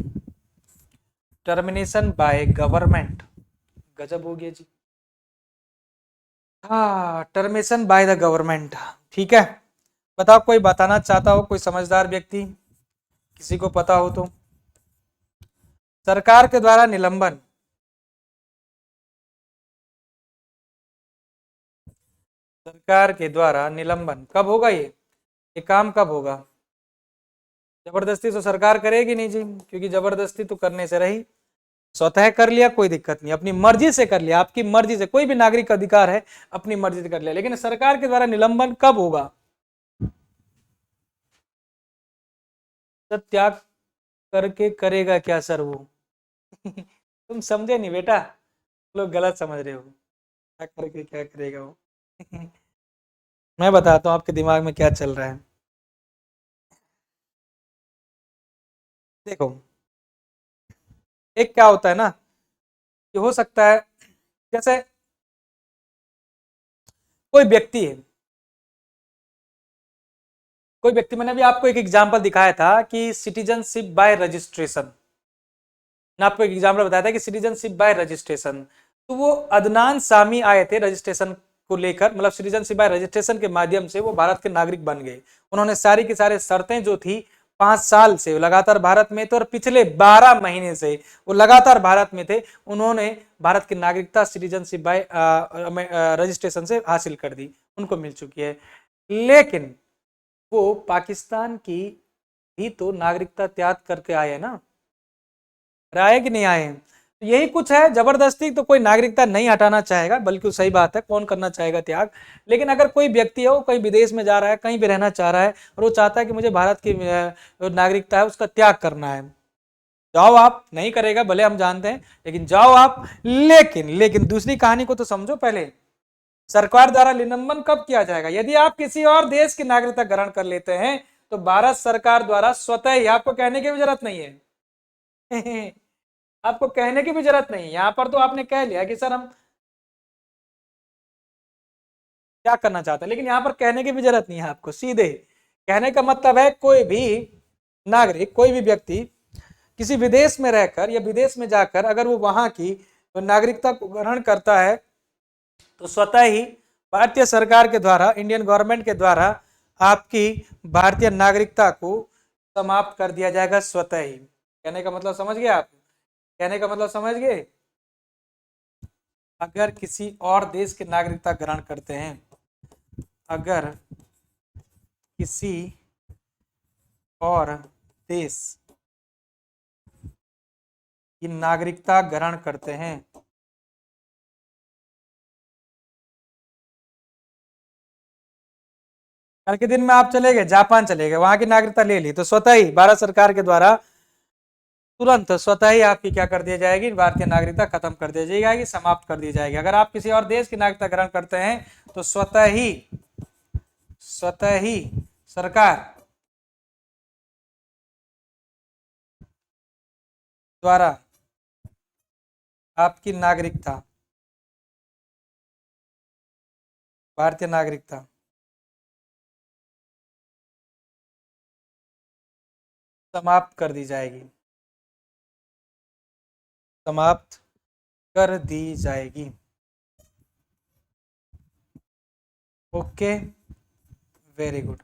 टर्मिनेशन बाय गवर्नमेंट, गजब हो गया जी। हाँ, टर्मिनेशन बाय द गवर्नमेंट, ठीक है। बताओ, कोई बताना चाहता हो, कोई समझदार व्यक्ति, किसी को पता हो तो? सरकार के द्वारा निलंबन, सरकार के द्वारा निलंबन कब होगा? ये काम कब होगा? जबरदस्ती तो सरकार करेगी नहीं जी, क्योंकि जबरदस्ती तो करने से रही। स्वतः कर लिया कोई दिक्कत नहीं, अपनी मर्जी से कर लिया, आपकी मर्जी से, कोई भी नागरिक अधिकार है अपनी मर्जी से कर लिया। लेकिन सरकार के द्वारा निलंबन कब होगा? जब त्याग करके करेगा क्या सर वो? तुम समझे नहीं बेटा, लोग गलत समझ रहे हो। क्या करके क्या करेगा वो? मैं बताता हूँ आपके दिमाग में क्या चल रहा है। देखो, एक क्या होता है ना, कि हो सकता है जैसे कोई व्यक्ति है, कोई व्यक्ति, मैंने अभी आपको एक एग्जांपल दिखाया था कि सिटीजनशिप बाय रजिस्ट्रेशन, मैं आपको एक एग्जांपल बताया था कि सिटीजनशिप बाय रजिस्ट्रेशन। तो वो अदनान सामी आए थे रजिस्ट्रेशन को लेकर, मतलब सिटीजनशिप बाय रजिस्ट्रेशन के माध्यम से वो भारत के नागरिक बन गए। उन्होंने सारी की सारी शर्तें जो थी, 5 साल से लगातार भारत में थे और पिछले 12 महीने से वो लगातार भारत में थे। उन्होंने भारत की नागरिकता सिटीजनशिप बाय रजिस्ट्रेशन से हासिल कर दी, उनको मिल चुकी है। लेकिन वो पाकिस्तान की भी तो नागरिकता त्याग करके आए ना, आए कि नहीं आए? तो यही कुछ है, जबरदस्ती तो कोई नागरिकता नहीं हटाना चाहेगा, बल्कि सही बात है, कौन करना चाहेगा त्याग। लेकिन अगर कोई व्यक्ति है, वो कहीं विदेश में जा रहा है, कहीं भी रहना चाह रहा है और वो चाहता है कि मुझे भारत की नागरिकता है उसका त्याग करना है, जाओ आप, नहीं करेगा भले हम जानते हैं, लेकिन जाओ आप। लेकिन दूसरी कहानी को तो समझो पहले। सरकार द्वारा निलंबन कब किया जाएगा? यदि आप किसी और देश की नागरिकता ग्रहण कर लेते हैं तो भारत सरकार द्वारा स्वतः ही, आपको कहने की भी जरूरत नहीं है। आपको कहने की भी जरूरत नहीं, यहां पर तो आपने कह लिया कि सर हम क्या करना चाहते हैं, लेकिन यहां पर कहने की भी जरूरत नहीं है आपको। सीधे कहने का मतलब है कोई भी नागरिक, कोई भी व्यक्ति किसी विदेश में रहकर या विदेश में जाकर अगर वो वहां की तो नागरिकता को ग्रहण करता है तो स्वतः ही भारतीय सरकार के द्वारा, इंडियन गवर्नमेंट के द्वारा आपकी भारतीय नागरिकता को समाप्त कर दिया जाएगा स्वतः ही। कहने का मतलब समझ गए आप? कहने का मतलब समझ गए? अगर किसी और देश की नागरिकता ग्रहण करते हैं, अगर किसी और देश की नागरिकता ग्रहण करते हैं, कल के दिन में आप चले गए जापान, चले गए, वहां की नागरिकता ले ली, तो स्वतः ही भारत सरकार के द्वारा तुरंत स्वतः ही आपकी क्या कर दी जाएगी? भारतीय नागरिकता खत्म कर दी जाएगी, समाप्त कर दी जाएगी। अगर आप किसी और देश की नागरिकता ग्रहण करते हैं तो स्वतः ही सरकार द्वारा आपकी नागरिकता, भारतीय नागरिकता समाप्त कर दी जाएगी, समाप्त कर दी जाएगी। Okay, very good.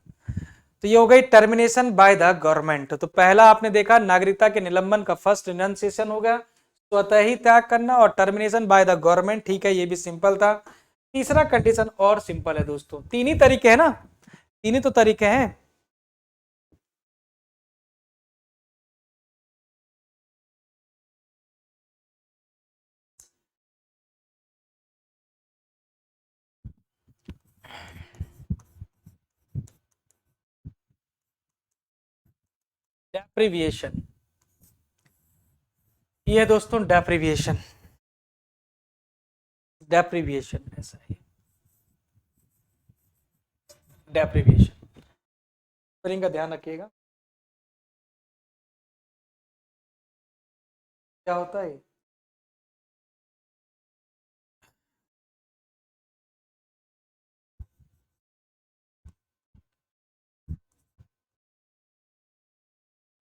तो ये हो गई टर्मिनेशन बाय द गवर्नमेंट। तो पहला आपने देखा नागरिकता के निलंबन का फर्स्ट रिनंसिएशन हो गया, स्वतः ही त्याग करना, और टर्मिनेशन बाय द गवर्नमेंट, ठीक है, ये भी सिंपल था। तीसरा कंडीशन और सिंपल है दोस्तों, तीन ही तरीके हैं ना, तीन ही तो तरीके हैं। डेप्रिविएशन, ये है दोस्तों डेप्रिविएशन, डेप्रिविएशन ऐसा है, डेप्रिविएशन। स्पेलिंग का ध्यान रखिएगा, क्या होता है?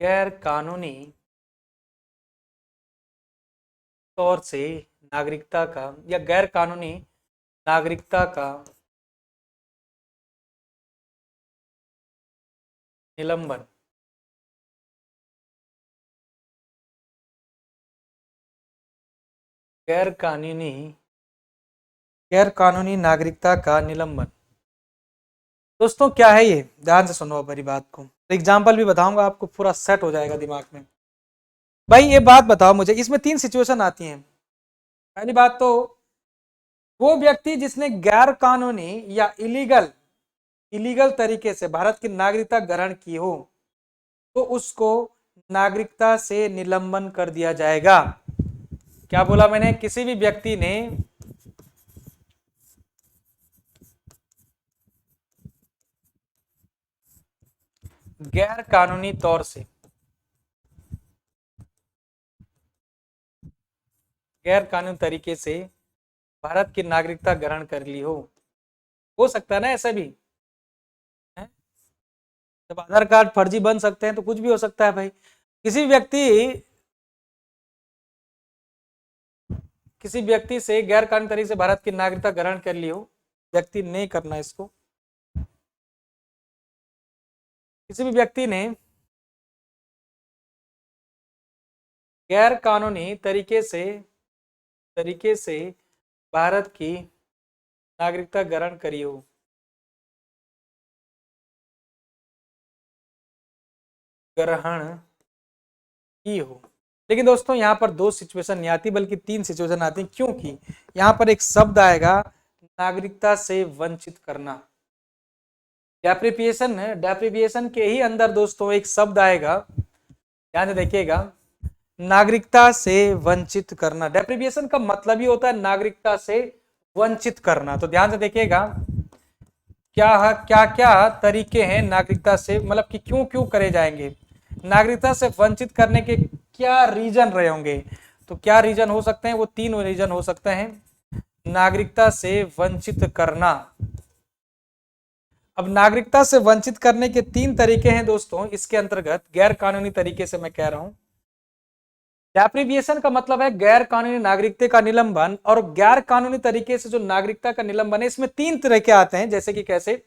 गैर कानूनी तौर से नागरिकता का या गैर कानूनी नागरिकता का निलंबन, गैर कानूनी नागरिकता का निलंबन। दोस्तों क्या है ये? ध्यान से सुनो मेरी बात को, एग्जाम्पल भी बताऊंगा आपको, पूरा सेट हो जाएगा दिमाग में। भाई ये बात बताओ मुझे, इसमें तीन सिचुएशन आती हैं। पहली बात तो वो व्यक्ति जिसने गैर कानूनी या इलीगल तरीके से भारत की नागरिकता ग्रहण की हो, तो उसको नागरिकता से निलंबन कर दिया जाएगा। क्या बोला मैंने? किसी भी व्यक्ति ने गैर कानूनी तौर से, गैर कानूनी तरीके से भारत की नागरिकता ग्रहण कर ली हो सकता है ना ऐसा भी है? जब आधार कार्ड फर्जी बन सकते हैं तो कुछ भी हो सकता है भाई। किसी व्यक्ति से गैर कानूनी तरीके से भारत की नागरिकता ग्रहण कर ली हो, व्यक्ति नहीं करना इसको, किसी भी व्यक्ति ने गैर कानूनी तरीके से भारत की नागरिकता ग्रहण करी हो, ग्रहण की हो। लेकिन दोस्तों यहाँ पर दो सिचुएशन नहीं आती बल्कि तीन सिचुएशन आती, क्योंकि यहाँ पर एक शब्द आएगा नागरिकता से वंचित करना। डेप्रिविएशन के ही अंदर दोस्तों एक शब्द आएगा, ध्यान से देखिएगा, नागरिकता से वंचित करना। डेप्रिविएशन का मतलब ही होता है नागरिकता से वंचित करना। तो ध्यान से देखिएगा क्या क्या क्या तरीके हैं नागरिकता से, मतलब कि क्यों क्यों करे जाएंगे, नागरिकता से वंचित करने के क्या रीजन रहे होंगे। तो क्या रीजन हो सकते हैं? वो तीन रीजन हो सकते हैं नागरिकता से वंचित करना। अब नागरिकता से वंचित करने के तीन तरीके हैं दोस्तों इसके अंतर्गत, गैर कानूनी तरीके से मैं कह रहा हूं, डेप्रिविएशन का मतलब है गैर कानूनी नागरिकता का निलंबन, और गैर कानूनी तरीके से जो नागरिकता का निलंबन है इसमें तीन तरह के आते हैं, जैसे कि कैसे।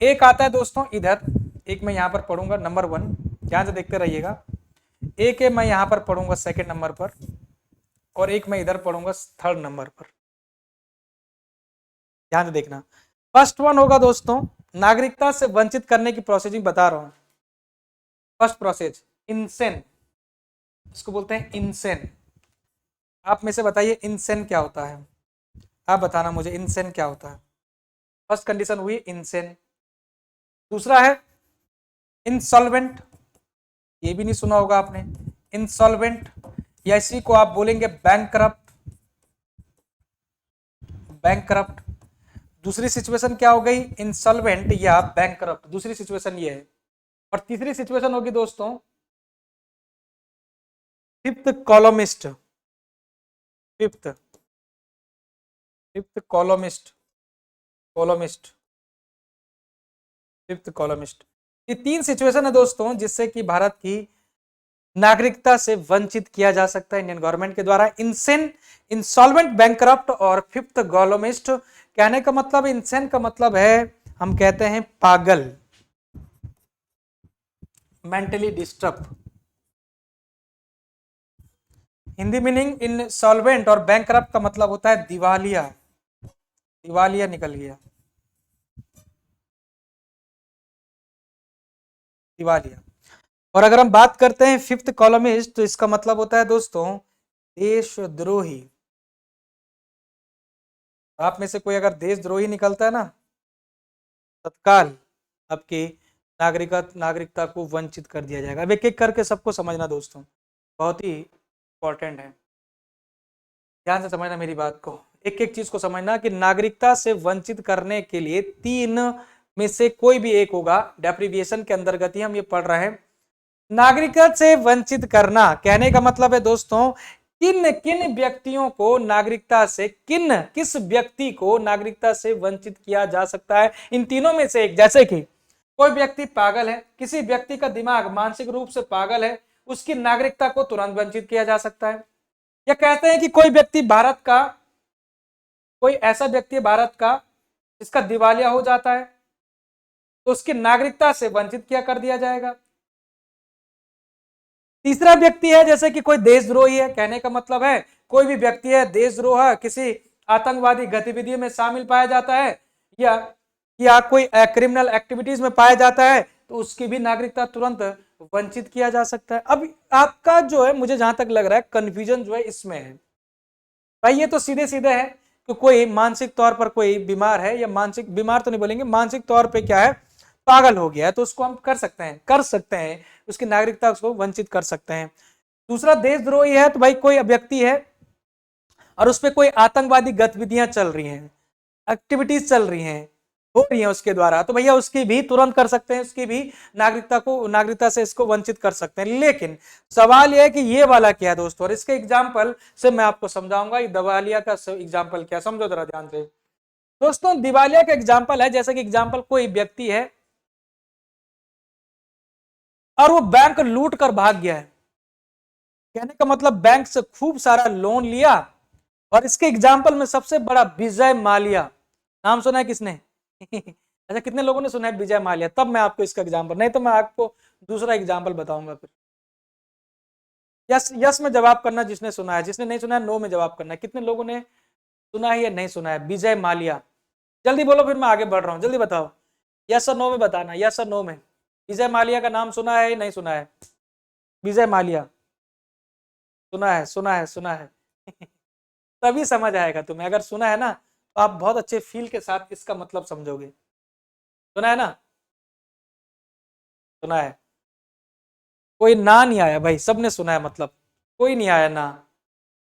एक आता है दोस्तों इधर, एक मैं यहां पर पढ़ूंगा नंबर 1, ध्यान से देखते रहिएगा। एक है मैं यहां पर पढ़ूंगा सेकंड नंबर पर, और एक मैं इधर पढ़ूंगा थर्ड नंबर पर, ध्यान से देखना। फर्स्ट वन होगा दोस्तों नागरिकता से वंचित करने की प्रोसेसिंग बता रहा हूं। फर्स्ट प्रोसेस इंसेन, इसको बोलते हैं इंसेन। आप में से बताइए इंसेन क्या होता है, आप बताना मुझे इंसेन क्या होता है। फर्स्ट कंडीशन हुई इंसेन। दूसरा है इंसॉल्वेंट, ये भी नहीं सुना होगा आपने, इंसॉल्वेंट, या इसी को आप बोलेंगे बैंकरप्ट, बैंकरप्ट। दूसरी सिचुएशन क्या हो गई, इंसॉल्वेंट या बैंकरप्ट, दूसरी सिचुएशन ये है। और तीसरी सिचुएशन होगी दोस्तों fifth columnist, fifth fifth columnist, columnist, fifth columnist. ये तीन सिचुएशन है दोस्तों जिससे कि भारत की नागरिकता से वंचित किया जा सकता है इंडियन गवर्नमेंट के द्वारा। इंसेन, इंसॉल्वेंट, बैंकरप्ट और फिफ्थ कॉलमिस्ट। कहने का मतलब, इंसेन का मतलब है हम कहते हैं पागल, mentally disturb. Hindi meaning insolvent और बैंकरप्ट का मतलब होता है दिवालिया, दिवालिया निकल गया, दिवालिया। और अगर हम बात करते हैं फिफ्थ कॉलमिस्ट, तो इसका मतलब होता है दोस्तों देशद्रोही। आप में से कोई अगर देशद्रोही निकलता है ना, तत्काल आपकी नागरिकता को वंचित कर दिया जाएगा। अब एक एक करके सबको समझना दोस्तों, बहुत ही इंपॉर्टेंट है, ध्यान से समझना मेरी बात को। एक एक चीज को समझना कि नागरिकता से वंचित करने के लिए तीन में से कोई भी एक होगा। डेप्रिविएशन के अंतर्गत ही हम ये पढ़ रहे हैं। नागरिकता से वंचित करना कहने का मतलब है दोस्तों किन किन व्यक्तियों को नागरिकता से, किस व्यक्ति को नागरिकता से वंचित किया जा सकता है, इन तीनों में से एक। जैसे कि कोई व्यक्ति पागल है, किसी व्यक्ति का दिमाग मानसिक रूप से पागल है, उसकी नागरिकता को तुरंत वंचित किया जा सकता है। या कहते हैं कि कोई व्यक्ति भारत का, कोई ऐसा व्यक्ति भारत का जिसका दिवालिया हो जाता है, तो उसकी नागरिकता से वंचित किया कर दिया जाएगा। तीसरा व्यक्ति है जैसे कि कोई देशद्रोही है, कहने का मतलब है कोई भी व्यक्ति है देशद्रोह, किसी आतंकवादी गतिविधियों में शामिल पाया जाता है, या कोई क्रिमिनल एक्टिविटीज में पाया जाता है, तो उसकी भी नागरिकता तुरंत वंचित किया जा सकता है। अब आपका जो है, मुझे जहां तक लग रहा है कंफ्यूजन जो है इसमें है। भाई ये तो सीधे सीधे है कि कोई मानसिक तौर पर कोई बीमार है, या मानसिक बीमार तो नहीं बोलेंगे, मानसिक तौर पे क्या है, पागल हो गया है, तो उसको हम कर सकते हैं उसकी नागरिकता उसको वंचित कर सकते हैं। दूसरा देशद्रोही है, तो भाई कोई व्यक्ति है और उस पर कोई आतंकवादी गतिविधियां चल रही हैं, एक्टिविटीज चल रही हैं, हो रही है उसके द्वारा, तो भैया उसकी भी तुरंत कर सकते हैं, उसकी भी नागरिकता से इसको वंचित कर सकते हैं। लेकिन सवाल यह है कि ये वाला क्या है दोस्तों, और इसके एग्जाम्पल से मैं आपको समझाऊंगा ये दिवालिया का एग्जाम्पल क्या, समझो जरा ध्यान से दोस्तों। दिवालिया का एग्जाम्पल है, जैसे कि एग्जाम्पल कोई व्यक्ति है और वो बैंक लूट कर भाग गया है, कहने का मतलब बैंक से खूब सारा लोन लिया। और इसके एग्जाम्पल में सबसे बड़ा विजय माल्या, नाम सुना है किसने? अच्छा कितने लोगों ने सुना है विजय माल्या? तब मैं आपको इसका एग्जाम्पल, नहीं तो मैं आपको दूसरा एग्जाम्पल बताऊंगा फिर। यस यस में जवाब करना जिसने सुना है, जिसने नहीं सुना है नो में जवाब करना है। कितने लोगों ने सुना है या नहीं सुना है विजय माल्या? जल्दी बोलो फिर मैं आगे बढ़ रहा हूँ, जल्दी बताओ, यस और नो में बताना, यस और नो में। विजय माल्या का नाम सुना है या नहीं सुना है? विजय माल्या सुना है, सुना है, सुना है। तभी समझ आएगा तुम्हें, अगर सुना है ना तो आप बहुत अच्छे फील के साथ इसका मतलब समझोगे। सुना है ना? सुना है? कोई ना नहीं आया भाई, सबने सुना है, मतलब कोई नहीं आया ना।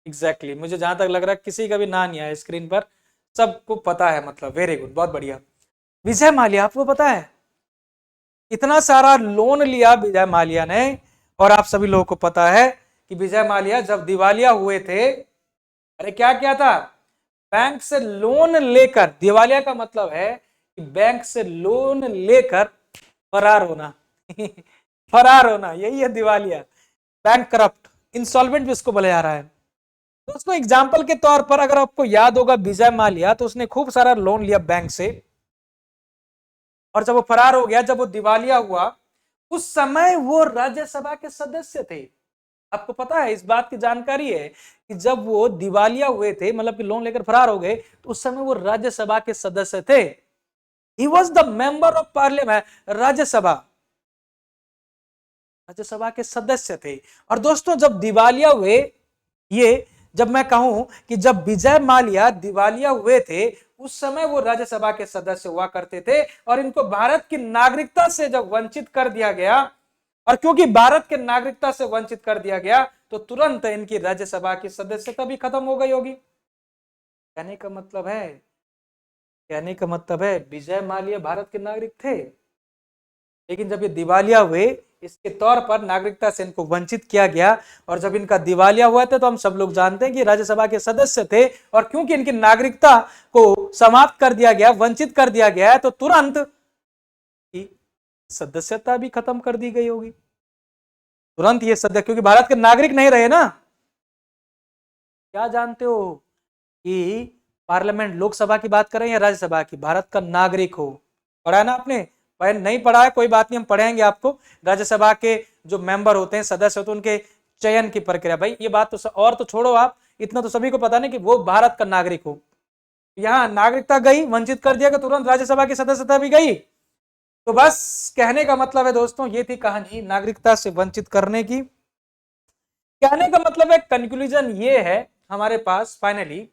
एग्जैक्टली मुझे जहां तक लग रहा है किसी का भी ना नहीं आया स्क्रीन पर, सबको पता है, मतलब वेरी गुड, बहुत बढ़िया। विजय माल्या आपको पता है, इतना सारा लोन लिया विजय माल्या ने, और आप सभी लोगों को पता है कि विजय माल्या जब दिवालिया हुए थे, अरे क्या क्या था, बैंक से लोन लेकर, दिवालिया का मतलब है कि बैंक से लोन लेकर फरार होना। फरार होना, यही है दिवालिया। बैंक करप्ट, इंसॉल्वेंट भी उसको बोला जा रहा है। तो उसको एग्जाम्पल के तौर पर अगर आपको याद होगा विजय माल्या, तो उसने खूब सारा लोन लिया बैंक से, और जब वो फरार हो गया, जब वो दिवालिया हुआ, उस समय वो राज्यसभा के सदस्य थे। आपको पता है, इस बात की जानकारी है कि जब वो दिवालिया हुए थे, मतलब कि लोन लेकर फरार हो गए, तो उस समय वो राज्यसभा के सदस्य थे। He was the member of parliament, Rajya Sabha के सदस्य थे। और दोस्तों जब दिवालिया हुए, ये जब मैं कहूं कि जब विजय माल्या दिवालिया हुए थे, उस समय वो राज्यसभा के सदस्य हुआ करते थे, और इनको भारत की नागरिकता से जब वंचित कर दिया गया, और क्योंकि भारत के नागरिकता से वंचित कर दिया गया, तो तुरंत इनकी राज्यसभा की सदस्यता भी खत्म हो गई होगी। कहने का मतलब है, विजय माल्या भारत के नागरिक थे, लेकिन जब ये दिवालिया हुए, इसके तौर पर नागरिकता से इनको वंचित किया गया। और जब इनका दिवालिया हुआ था, तो हम सब लोग जानते हैं कि राज्यसभा के सदस्य थे, और क्योंकि इनकी नागरिकता को समाप्त कर दिया गया, वंचित कर दिया गया है, तो तुरंत सदस्यता भी खत्म कर दी गई होगी। तुरंत ये सदस्य, क्योंकि भारत के नागरिक नहीं रहे ना। क्या जानते हो कि पार्लियामेंट लोकसभा की बात करें या राज्यसभा की, भारत का नागरिक हो, पढ़ा है ना आपने? नहीं पढ़ा है कोई बात नहीं, हम पढ़ेंगे आपको। राज्यसभा के जो मेंबर होते हैं, सदस्य होते हैं, उनके चयन की प्रक्रिया, भाई ये बात तो और तो छोड़ो, आप इतना तो सभी को पता नहीं कि वो भारत का नागरिक हो। यहाँ नागरिकता गई, वंचित कर दिया, तुरंत राज्यसभा की सदस्यता भी गई। तो बस कहने का मतलब है दोस्तों, ये थी कहानी नागरिकता से वंचित करने की। कहने का मतलब है, कंक्लूजन ये है हमारे पास फाइनली,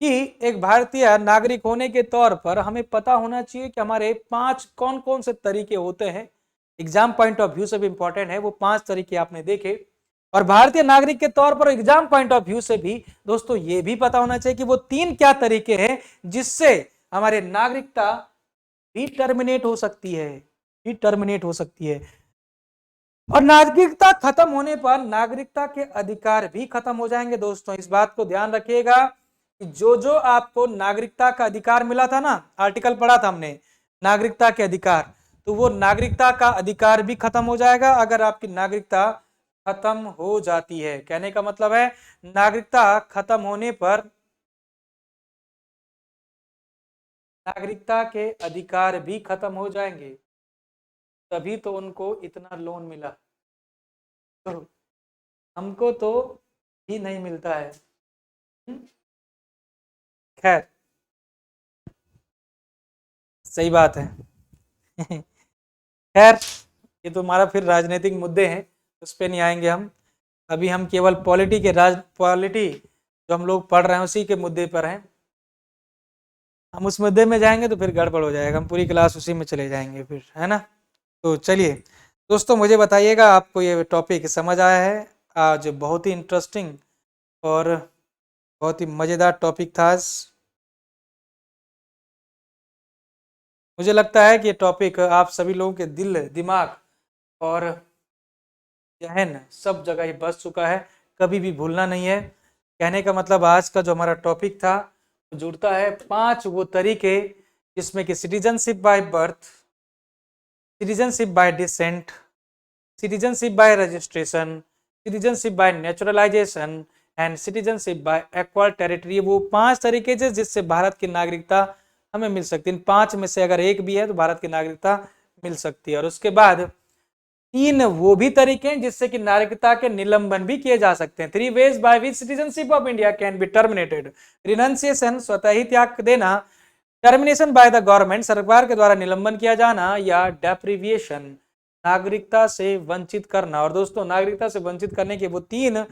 कि एक भारतीय नागरिक होने के तौर पर हमें पता होना चाहिए कि हमारे 5 कौन कौन से तरीके होते हैं। एग्जाम पॉइंट ऑफ व्यू से भी इंपॉर्टेंट है, वो 5 तरीके आपने देखे। और भारतीय नागरिक के तौर पर एग्जाम पॉइंट ऑफ व्यू से भी दोस्तों ये भी पता होना चाहिए कि वो 3 क्या तरीके हैं जिससे हमारे नागरिकता भी टर्मिनेट हो सकती है, और नागरिकता खत्म होने पर नागरिकता के अधिकार भी खत्म हो जाएंगे। दोस्तों इस बात को ध्यान रखिएगा कि जो जो आपको नागरिकता का अधिकार मिला था ना, आर्टिकल पढ़ा था हमने नागरिकता के अधिकार, तो वो नागरिकता का अधिकार भी खत्म हो जाएगा अगर आपकी नागरिकता खत्म हो जाती है। कहने का मतलब है, नागरिकता खत्म होने पर नागरिकता के अधिकार भी खत्म हो जाएंगे, तभी तो उनको इतना लोन मिला, तो हमको तो ही नहीं मिलता है। खैर, सही बात है। खैर, ये तो हमारा फिर राजनीतिक मुद्दे हैं, उस पर नहीं आएंगे हम। अभी हम केवल पॉलिटी जो हम लोग पढ़ रहे हैं उसी के मुद्दे पर हैं। हम उस मुद्दे में जाएंगे तो फिर गड़बड़ हो जाएगा, हम पूरी क्लास उसी में चले जाएंगे फिर, है ना। तो चलिए दोस्तों, मुझे बताइएगा आपको ये टॉपिक समझ आया है? आज बहुत ही इंटरेस्टिंग और बहुत ही मज़ेदार टॉपिक था आज। मुझे लगता है कि ये टॉपिक आप सभी लोगों के दिल, दिमाग और जहन सब जगह ही बस चुका है, कभी भी भूलना नहीं है। कहने का मतलब, आज का जो हमारा टॉपिक था जुड़ता है 5 वो तरीके जिसमें कि citizenship by birth, citizenship by decent, citizenship by registration, citizenship by naturalisation and citizenship by acquired territory. वो 5 तरीके से जिससे भारत की नागरिकता हमें मिल सकती है। इन 5 में से अगर एक भी है तो भारत की नागरिकता मिल सकती है। और उसके बाद 3 वो भी तरीके हैं जिससे कि नागरिकता के निलंबन भी किए जा सकते हैं। 3 ways by which citizenship of India can be terminated: renunciation, स्वतः ही त्याग देना; टर्मिनेशन बाय द गवर्नमेंट, सरकार के द्वारा निलंबन किया जाना; या डेप्रिविएशन, नागरिकता से वंचित करना। और दोस्तों, नागरिकता से वंचित करने के वो 3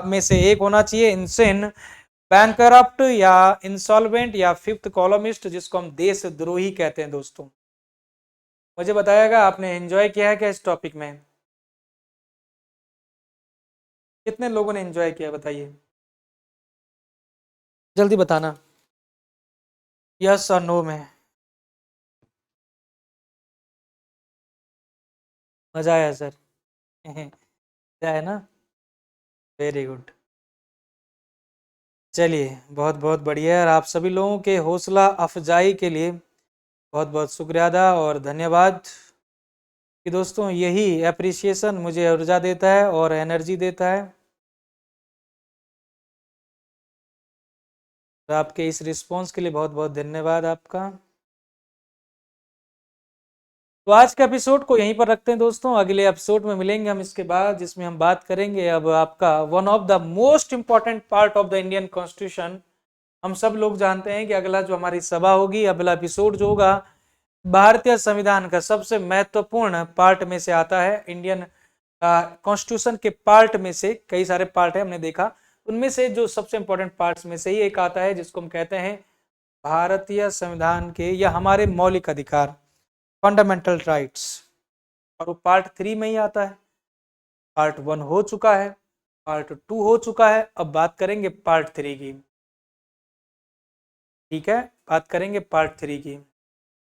में से एक होना चाहिए इंसेन, बैंकरप्ट या इंसॉल्वेंट, या फिफ्थ कॉलमिस्ट जिसको हम देशद्रोही कहते हैं। दोस्तों मुझे बताइएगा, आपने एंजॉय किया है क्या इस टॉपिक में? कितने लोगों ने एंजॉय किया बताइए, जल्दी बताना, यस और नो में। मजा आया सर? क्या है ना, वेरी गुड। चलिए, बहुत बहुत बढ़िया है। और आप सभी लोगों के हौसला अफजाई के लिए बहुत बहुत शुक्रिया अदा और धन्यवाद। कि दोस्तों यही अप्रिसिएशन मुझे ऊर्जा देता है और एनर्जी देता है। तो आपके इस रिस्पॉन्स के लिए बहुत बहुत धन्यवाद आपका। तो आज के एपिसोड को यहीं पर रखते हैं दोस्तों, अगले एपिसोड में मिलेंगे हम इसके बाद, जिसमें हम बात करेंगे अब आपका one of the most important part of the Indian constitution. हम सब लोग जानते हैं कि अगला जो हमारी सभा होगी, अगला एपिसोड जो होगा, भारतीय संविधान का सबसे महत्वपूर्ण पार्ट में से आता है। इंडियन कॉन्स्टिट्यूशन के पार्ट में से कई सारे पार्ट है, हमने देखा, उनमें से जो सबसे इंपॉर्टेंट पार्ट्स में से ही एक आता है जिसको हम कहते हैं भारतीय संविधान के या हमारे मौलिक अधिकार, फंडामेंटल राइट्स। और वो पार्ट 3 में ही आता है। पार्ट 1 हो चुका है, पार्ट 2 हो चुका है, अब बात करेंगे पार्ट 3 की। ठीक है, बात करेंगे पार्ट 3 की।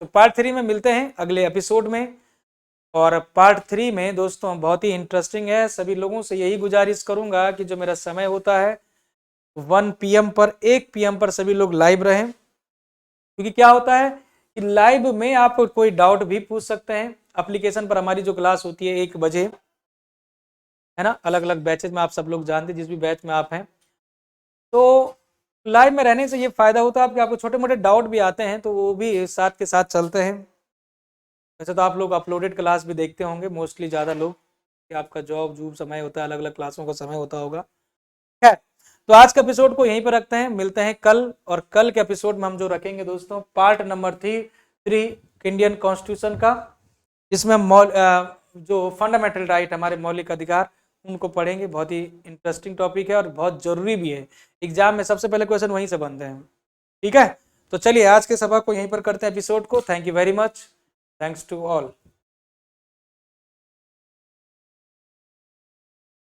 तो पार्ट 3 में मिलते हैं अगले एपिसोड में। और पार्ट 3 में दोस्तों बहुत ही इंटरेस्टिंग है। सभी लोगों से यही गुजारिश करूंगा कि जो मेरा समय होता है 1 PM पर, 1 PM पर सभी लोग लाइव रहें, क्योंकि क्या होता है कि लाइव में आप कोई डाउट भी पूछ सकते हैं। एप्लीकेशन पर हमारी जो क्लास होती है 1 बजे, है ना, अलग अलग बैचेज में, आप सब लोग जानते हैं जिस भी बैच में आप हैं। तो लाइव में रहने से ये फायदा होता है कि आपको छोटे मोटे डाउट भी आते हैं तो वो भी साथ के साथ चलते हैं। वैसे तो आप लोग अपलोडेड क्लास भी देखते होंगे मोस्टली, ज़्यादा लोग, कि आपका जॉब जूब समय होता है, अलग अलग क्लासों का समय होता होगा। खैर, तो आज के एपिसोड को यहीं पर रखते हैं, मिलते हैं कल। और कल के एपिसोड में हम जो रखेंगे दोस्तों पार्ट नंबर 3 इंडियन कॉन्स्टिट्यूशन का, जिसमें हम जो फंडामेंटल राइट, हमारे मौलिक अधिकार, उनको पढ़ेंगे। बहुत ही इंटरेस्टिंग टॉपिक है और बहुत जरूरी भी है। एग्जाम में सबसे पहले क्वेश्चन वहीं से बनते हैं। ठीक है, तो चलिए आज के सभा को यहीं पर करते हैं एपिसोड को। Thank you very much, thanks to all.